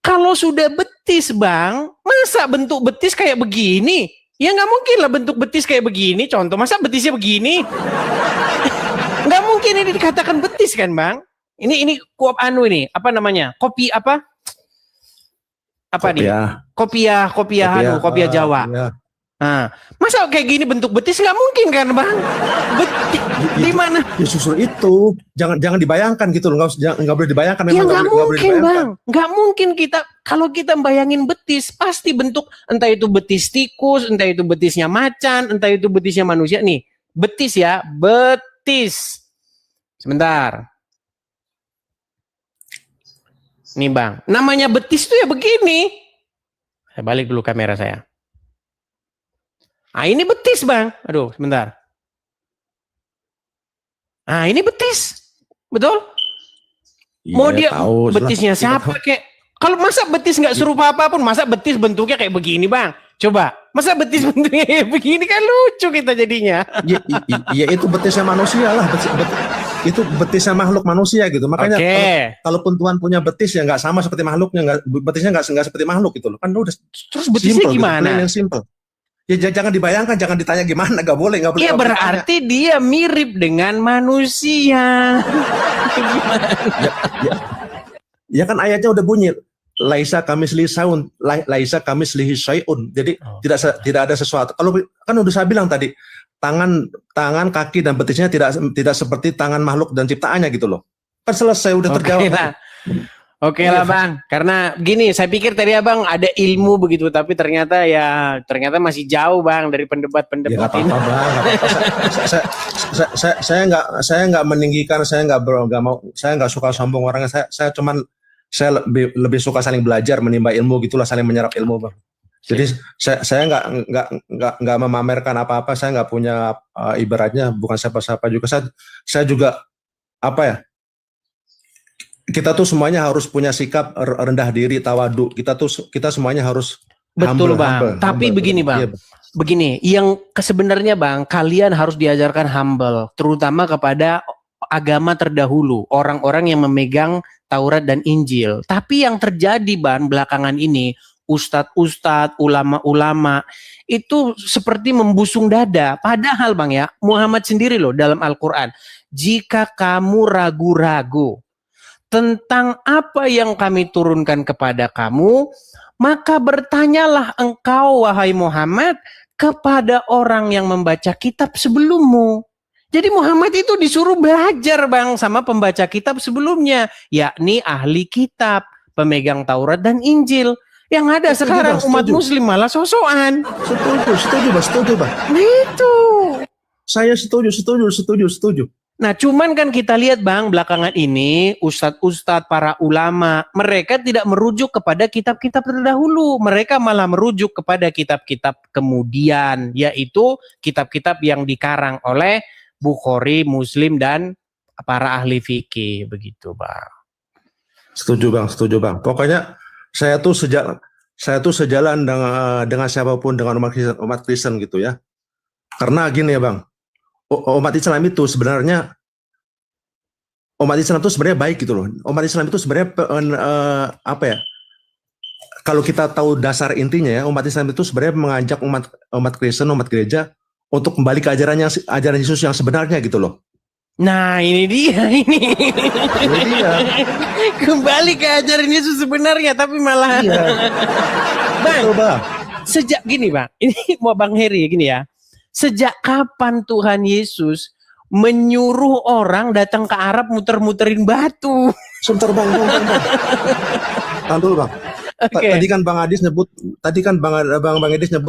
S1: Kalau sudah betis Bang, masa bentuk betis kayak begini? Ya nggak mungkin lah bentuk betis kayak begini. Contoh, masa betisnya begini? Nggak mungkin ini dikatakan betis kan Bang? Ini kuap anu ini, apa namanya? Kopi apa? Apa nih? Kopiah Jawa.
S2: Iya.
S1: Nah, masa kayak gini bentuk betis nggak mungkin kan Bang? Di mana?
S2: Ya justru itu, jangan dibayangkan gitu loh, nggak boleh dibayangkan.
S1: Ya nggak mungkin Bang, nggak mungkin kalau kita bayangin betis pasti bentuk, entah itu betis tikus, entah itu betisnya macan, entah itu betisnya manusia nih. Betis ya, betis. Sebentar. Nih Bang, namanya betis tuh ya begini. Saya balik dulu kamera saya. Ah ini betis Bang. Aduh sebentar. Ah ini betis. Betul? Mau dia tahu, betisnya siapa kek? Kalau masa betis nggak serupa apapun, masa betis bentuknya kayak begini Bang? Coba, masa betis bentuknya kayak begini kan lucu kita jadinya.
S2: Ya itu betisnya manusia lah. Itu betisnya makhluk manusia gitu. Makanya kalaupun Tuhan punya betis ya nggak sama seperti makhluknya, betisnya nggak seperti makhluk gitu loh. Kan udah. Terus betisnya simple, gimana? Gitu, yang simple. Ya jangan dibayangkan, jangan ditanya gimana, nggak boleh.
S1: Ya berarti dia mirip dengan manusia. Gimana?
S2: Ya kan ayatnya udah bunyi laisa kamitslihi syai'un. Jadi tidak ada sesuatu. Kalau kan udah saya bilang tadi, tangan, kaki dan betisnya tidak seperti tangan makhluk dan ciptaannya gitu loh. Kan selesai, udah terjawab.
S1: Oke lah Bang, karena gini, saya pikir tadi Abang ada ilmu begitu, tapi ternyata masih jauh Bang dari pendebat-pendebat ini.
S2: Saya nggak meninggikan, saya nggak suka sombong orangnya. Saya lebih suka saling belajar, menimba ilmu gitulah, saling menyerap ilmu Bang. Jadi saya nggak memamerkan apa-apa, saya nggak punya ibaratnya bukan siapa-siapa juga. Saya juga apa ya? Kita tuh semuanya harus punya sikap rendah diri, tawadu. Kita semuanya harus
S1: Betul Bang.
S2: humble,
S1: Tapi
S2: humble.
S1: begini Bang.
S2: Iya,
S1: Begini, yang sebenarnya Bang, kalian harus diajarkan humble, terutama kepada agama terdahulu, orang-orang yang memegang Taurat dan Injil. Tapi yang terjadi Bang belakangan ini, ustadz-ustadz, ulama-ulama itu seperti membusung dada. Padahal Bang ya, Muhammad sendiri loh dalam Al-Quran, jika kamu ragu-ragu tentang apa yang kami turunkan kepada kamu, maka bertanyalah engkau wahai Muhammad kepada orang yang membaca kitab sebelummu. Jadi Muhammad itu disuruh belajar Bang sama pembaca kitab sebelumnya, yakni ahli kitab, pemegang Taurat dan Injil. Yang ada
S2: Setuju,
S1: sekarang
S2: Bang,
S1: umat
S2: setuju.
S1: muslim malah sosokan.
S2: Setuju, Bang.
S1: Nah itu.
S2: Saya setuju.
S1: Nah cuman kan kita lihat Bang belakangan ini ustadz-ustadz, para ulama, mereka tidak merujuk kepada kitab-kitab terdahulu. Mereka malah merujuk kepada kitab-kitab kemudian, yaitu kitab-kitab yang dikarang oleh Bukhari, Muslim, dan para ahli fikih. Begitu Bang.
S2: Setuju bang. Pokoknya saya tuh sejalan dengan siapapun, dengan umat Kristen gitu ya. Karena gini ya bang, umat Islam itu sebenarnya baik gitu loh. Umat Islam itu sebenarnya apa ya? Kalau kita tahu dasar intinya ya, umat Islam itu sebenarnya mengajak umat Kristen, umat gereja untuk kembali ke ajaran Yesus yang sebenarnya gitu loh.
S1: Nah ini dia ini.
S2: Ini dia.
S1: Kembali ke ajaran Yesus sebenarnya, tapi malah.
S2: Iya.
S1: Bang,
S2: Betul, bang.
S1: sejak gini Bang, ini mau Bang Heri gini ya. Sejak kapan Tuhan Yesus menyuruh orang datang ke Arab muter-muterin batu?
S2: Sebentar bang. Tahan dulu bang.
S1: Okay.
S2: Tadi kan Bang Adis nyebut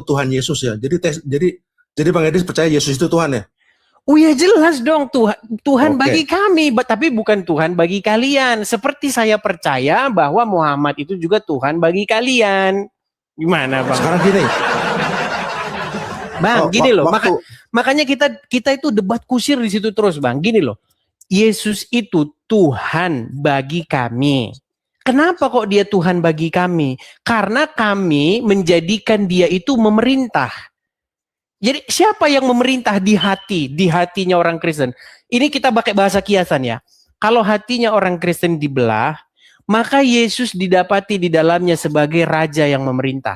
S2: Tuhan Yesus ya. Jadi Bang Adis percaya Yesus itu Tuhan ya?
S1: Oh ya jelas dong, Tuhan
S2: Oke.
S1: bagi kami, tapi bukan Tuhan bagi kalian. Seperti saya percaya bahwa Muhammad itu juga Tuhan bagi kalian. Gimana Bang?
S2: Sekarang gini.
S1: Bang, gini loh. Makanya kita itu debat kusir di situ terus Bang. Gini loh. Yesus itu Tuhan bagi kami. Kenapa kok dia Tuhan bagi kami? Karena kami menjadikan dia itu memerintah. Jadi siapa yang memerintah di hatinya orang Kristen? Ini kita pakai bahasa kiasan ya. Kalau hatinya orang Kristen dibelah, maka Yesus didapati di dalamnya sebagai raja yang memerintah.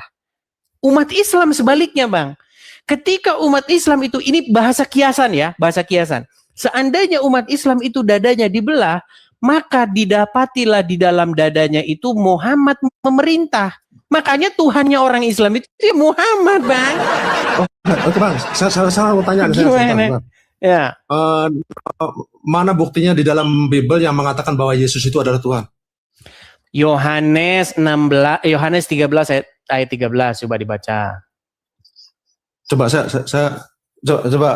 S1: Umat Islam sebaliknya Bang. Ketika umat Islam itu, ini bahasa kiasan ya, bahasa kiasan. Seandainya umat Islam itu dadanya dibelah, maka didapatilah di dalam dadanya itu Muhammad memerintah. Makanya Tuhannya orang Islam itu ya Muhammad Bang.
S2: Oke bang, saya mau tanya.
S1: Gimana? Ya.
S2: Mana buktinya di dalam Bible yang mengatakan bahwa Yesus itu adalah Tuhan?
S1: Yohanes 13 ayat 13 coba dibaca.
S2: Coba coba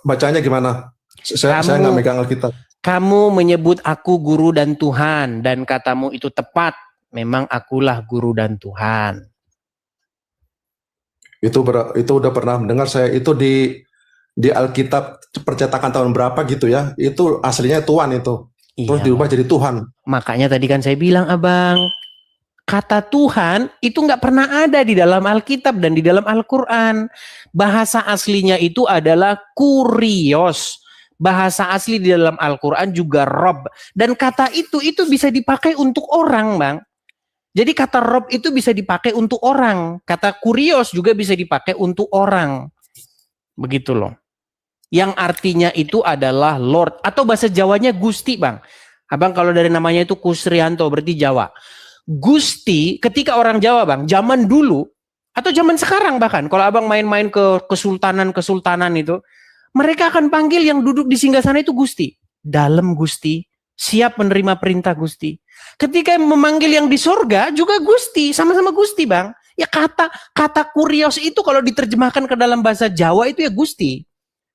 S2: bacanya gimana? Saya nggak megang Alkitab.
S1: Kamu menyebut aku guru dan Tuhan, dan katamu itu tepat. Memang akulah guru dan Tuhan.
S2: Itu udah pernah mendengar saya. Itu di Alkitab percetakan tahun berapa gitu ya? Itu aslinya Tuhan itu. Terus diubah jadi Tuhan.
S1: Makanya tadi kan saya bilang abang, kata Tuhan itu nggak pernah ada di dalam Alkitab dan di dalam Al-Quran. Bahasa aslinya itu adalah kurios. Bahasa asli di dalam Al-Quran juga rob. Dan kata itu bisa dipakai untuk orang bang. Jadi kata rob itu bisa dipakai untuk orang. Kata kurios juga bisa dipakai untuk orang. Begitu loh. Yang artinya itu adalah Lord. Atau bahasa Jawanya Gusti bang. Abang kalau dari namanya itu Kusrianto berarti Jawa. Gusti ketika orang Jawa bang. Zaman dulu. Atau zaman sekarang bahkan. Kalau abang main-main ke kesultanan itu. Mereka akan panggil yang duduk di singgasana itu Gusti. Dalam Gusti. Siap menerima perintah Gusti. Ketika memanggil yang di surga juga Gusti. Sama-sama Gusti bang. Ya kata kurios itu kalau diterjemahkan ke dalam bahasa Jawa itu ya Gusti.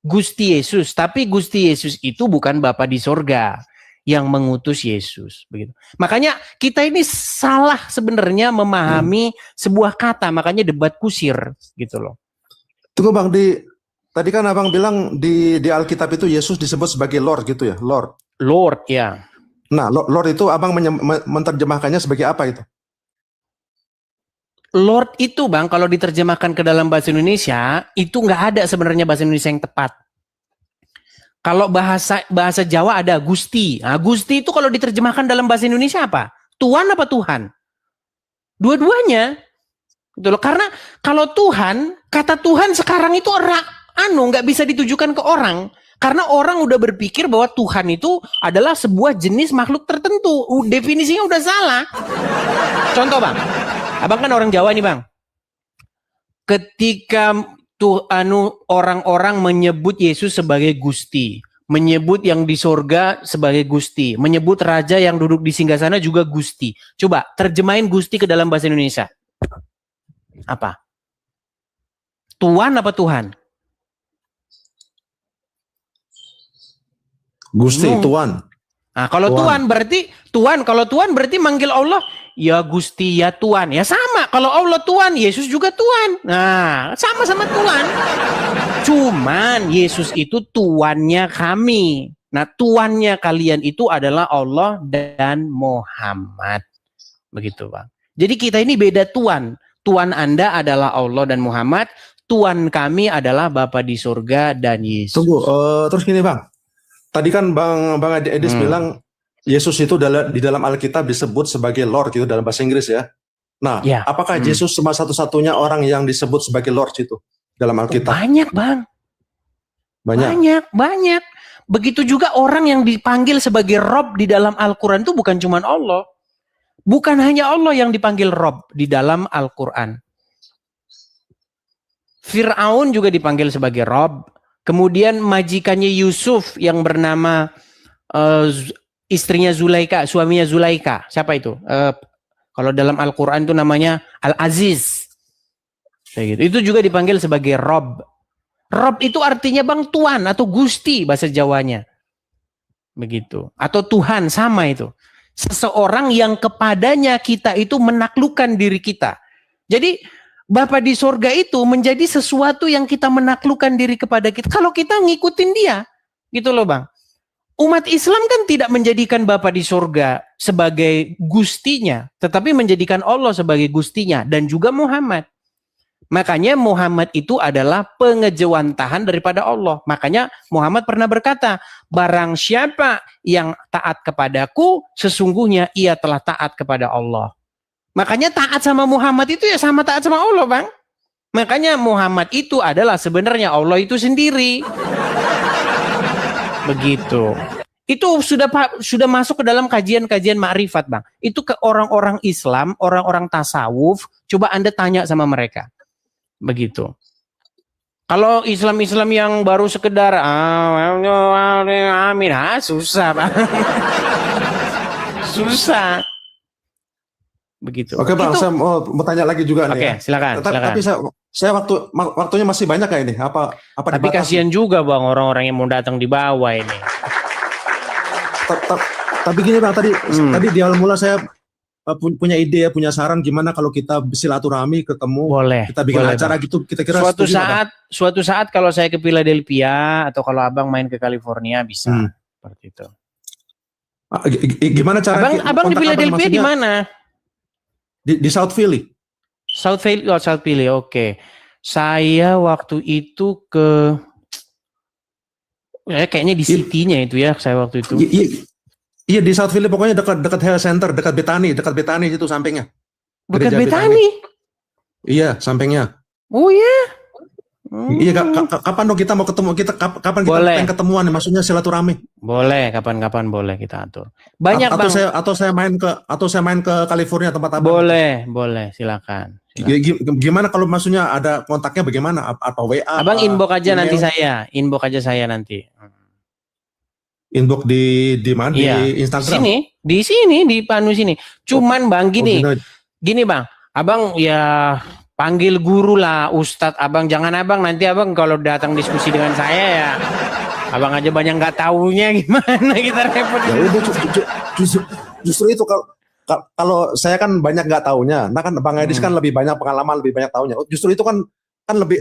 S1: Gusti Yesus. Tapi Gusti Yesus itu bukan Bapa di surga yang mengutus Yesus. Begitu. Makanya kita ini salah sebenarnya memahami sebuah kata. Makanya debat kusir gitu loh.
S2: Tunggu bang, tadi kan abang bilang di Alkitab itu Yesus disebut sebagai Lord gitu ya, Lord.
S1: Lord, ya.
S2: Nah, Lord itu abang menerjemahkannya sebagai apa itu?
S1: Lord itu Bang, kalau diterjemahkan ke dalam bahasa Indonesia, itu nggak ada sebenarnya bahasa Indonesia yang tepat. Kalau bahasa Jawa ada Gusti. Nah, Gusti itu kalau diterjemahkan dalam bahasa Indonesia apa? Tuhan apa Tuhan? Dua-duanya. Gitu loh. Karena kalau Tuhan, kata Tuhan sekarang itu nggak bisa ditujukan ke orang. Karena orang udah berpikir bahwa Tuhan itu adalah sebuah jenis makhluk tertentu. Definisinya udah salah. Contoh Bang, abang kan orang Jawa nih Bang. Ketika orang-orang menyebut Yesus sebagai Gusti, menyebut yang di sorga sebagai Gusti, menyebut raja yang duduk di singgasana juga Gusti. Coba terjemahin Gusti ke dalam bahasa Indonesia. Apa? Tuan apa Tuhan?
S2: Gusti, Tuan.
S1: Nah, kalau Tuan berarti manggil Allah ya Gusti ya Tuan. Ya sama, kalau Allah Tuan, Yesus juga Tuan. Nah, sama-sama Tuan. Cuman Yesus itu tuannya kami. Nah, tuannya kalian itu adalah Allah dan Muhammad. Begitu, Bang. Jadi kita ini beda tuan. Tuan Anda adalah Allah dan Muhammad, tuan kami adalah Bapa di surga dan Yesus.
S2: Tunggu, terus gini Bang. Tadi kan Bang Edis bilang Yesus itu di dalam Alkitab disebut sebagai Lord gitu dalam bahasa Inggris ya. Nah, ya. Apakah Yesus cuma satu-satunya orang yang disebut sebagai Lord itu dalam Alkitab?
S1: Banyak, Bang. Banyak. Begitu juga orang yang dipanggil sebagai Rob di dalam Al-Quran itu bukan cuma Allah. Bukan hanya Allah yang dipanggil Rob di dalam Al-Quran. Fir'aun juga dipanggil sebagai Rob. Kemudian majikannya Yusuf yang bernama istrinya Zulaika, suaminya Zulaika. Siapa itu? Kalau dalam Al-Quran itu namanya Al-Aziz. Kayak gitu. Itu juga dipanggil sebagai Rob. Rob itu artinya Bang Tuan atau Gusti bahasa Jawanya. Begitu. Atau Tuhan, sama itu. Seseorang yang kepadanya kita itu menaklukkan diri kita. Jadi Bapa di sorga itu menjadi sesuatu yang kita menaklukkan diri kepada kita. Kalau kita ngikutin dia. Gitu loh Bang. Umat Islam kan tidak menjadikan Bapa di sorga sebagai gustinya. Tetapi menjadikan Allah sebagai gustinya. Dan juga Muhammad. Makanya Muhammad itu adalah pengejawantahan daripada Allah. Makanya Muhammad pernah berkata, barang siapa yang taat kepadaku, sesungguhnya ia telah taat kepada Allah. Makanya taat sama Muhammad itu ya sama taat sama Allah Bang. Makanya Muhammad itu adalah sebenarnya Allah itu sendiri. Begitu. Itu sudah masuk ke dalam kajian-kajian ma'rifat Bang. Itu ke orang-orang Islam, orang-orang tasawuf. Coba Anda tanya sama mereka. Begitu. Kalau Islam-Islam yang baru sekedar amin, susah Bang. Susah. Begitu.
S2: Oke Bang, saya mau tanya lagi juga nih.
S1: Oke, silakan.
S2: Tapi saya waktunya masih banyak ya ini. Apa
S1: tapi kasihan juga Bang orang-orang yang mau datang di bawah ini.
S2: Tapi gini Bang, tadi di awal mula saya punya ide, punya saran gimana kalau kita silaturahmi ketemu, kita bikin acara Bang. Gitu, kita kira
S1: suatu saat kalau saya ke Philadelphia atau kalau Abang main ke California bisa seperti itu.
S2: Gimana cara
S1: Abang di Philadelphia di mana?
S2: Di South Philly.
S1: South Philly, oke. Saya waktu itu kayaknya di City-nya itu ya, saya waktu itu.
S2: Iya di South Philly, pokoknya dekat Health Center, dekat Bethany itu sampingnya.
S1: Dekat Bethany?
S2: Iya, sampingnya.
S1: Oh iya.
S2: Iya, kapan dong kita mau ketemu? Kapan kita pengen ketemuan? Maksudnya silaturahmi.
S1: Boleh, kapan-kapan boleh kita atur. Banyak Bang.
S2: Atau saya main ke California tempat Abang.
S1: Boleh, silakan.
S2: Gimana kalau maksudnya ada kontaknya bagaimana? Apa WA?
S1: Abang inbox aja nanti saya. Inbox aja saya nanti.
S2: Inbox di mana?
S1: Iya.
S2: Di Instagram.
S1: Di sini di Panu sini. Cuman Bang gini Bang, Abang ya panggil guru lah, Ustadz. Abang jangan nanti Abang kalau datang diskusi dengan saya ya, Abang aja banyak nggak taunya gimana kita repot.
S2: Ya udah, justru itu kalau saya kan banyak nggak taunya. Nah kan Bang Edis kan lebih banyak pengalaman, lebih banyak taunya. Justru itu kan lebih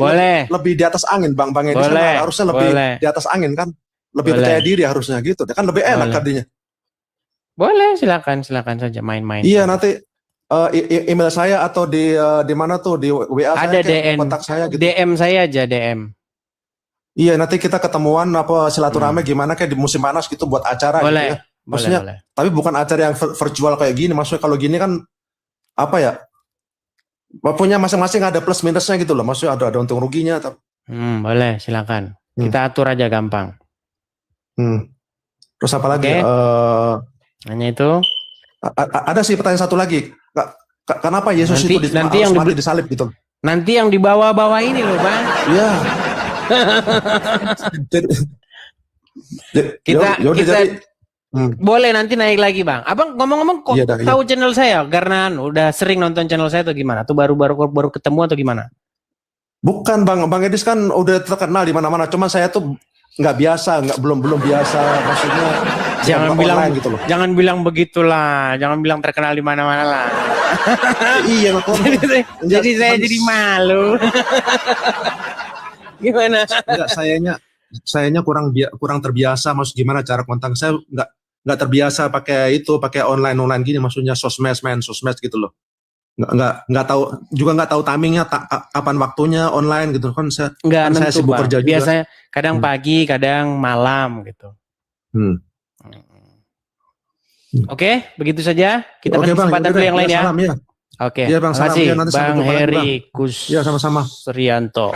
S2: di atas angin Bang Edis kan harusnya lebih di atas angin kan. lebih
S1: Boleh.
S2: percaya diri harusnya gitu. Kan lebih enak
S1: Boleh.
S2: tadinya.
S1: Boleh, silakan saja main-main.
S2: Iya, nanti email saya atau di mana tuh di WA
S1: Ada
S2: saya kayak
S1: DM,
S2: kontak saya gitu.
S1: DM saya aja DM.
S2: Iya, nanti kita ketemuan apa silaturahmi gimana kayak di musim panas gitu buat acara gitu
S1: Boleh,
S2: ya. Maksudnya,
S1: boleh.
S2: tapi bukan acara yang virtual kayak gini. Maksudnya kalau gini kan apa ya? Punya masing-masing ada plus minusnya gitu loh. Maksudnya ada untung ruginya.
S1: Boleh, silakan. Kita atur aja gampang.
S2: Terus apa lagi?
S1: Oke. Hanya itu.
S2: Ada sih pertanyaan satu lagi. Kenapa Yesus itu
S1: nanti
S2: harus
S1: yang
S2: mati disalib gitu?
S1: Nanti yang di bawah-bawah ini loh, Bang.
S2: Iya.
S1: kita
S2: jadi,
S1: boleh nanti naik lagi, Bang. Abang ngomong-ngomong kok tahu channel saya karena udah sering nonton channel saya atau gimana? Tuh baru ketemu atau gimana?
S2: Bukan, Bang Edis kan udah terkenal di mana-mana. Cuman saya tuh nggak biasa, belum biasa, maksudnya
S1: jangan bilang begitulah, jangan bilang terkenal di mana-mana lah.
S2: Iya,
S1: jadi saya jadi malu. Gimana?
S2: Enggak, sayanya kurang terbiasa, maksud gimana cara kontak saya nggak terbiasa pakai online gini, maksudnya sosmed gitu loh. Nggak tahu timingnya kapan waktunya online gitu kan, saya sibuk kerja juga.
S1: Biasanya kadang pagi kadang malam gitu. Oke, begitu saja. Kita kasih kesempatan dulu yang lain ya.
S2: Salam, ya.
S1: Oke,
S2: ya, Bang,
S1: terima kasih
S2: ya,
S1: Bang Heri Kus.
S2: Ya, sama-sama.
S1: Suryanto.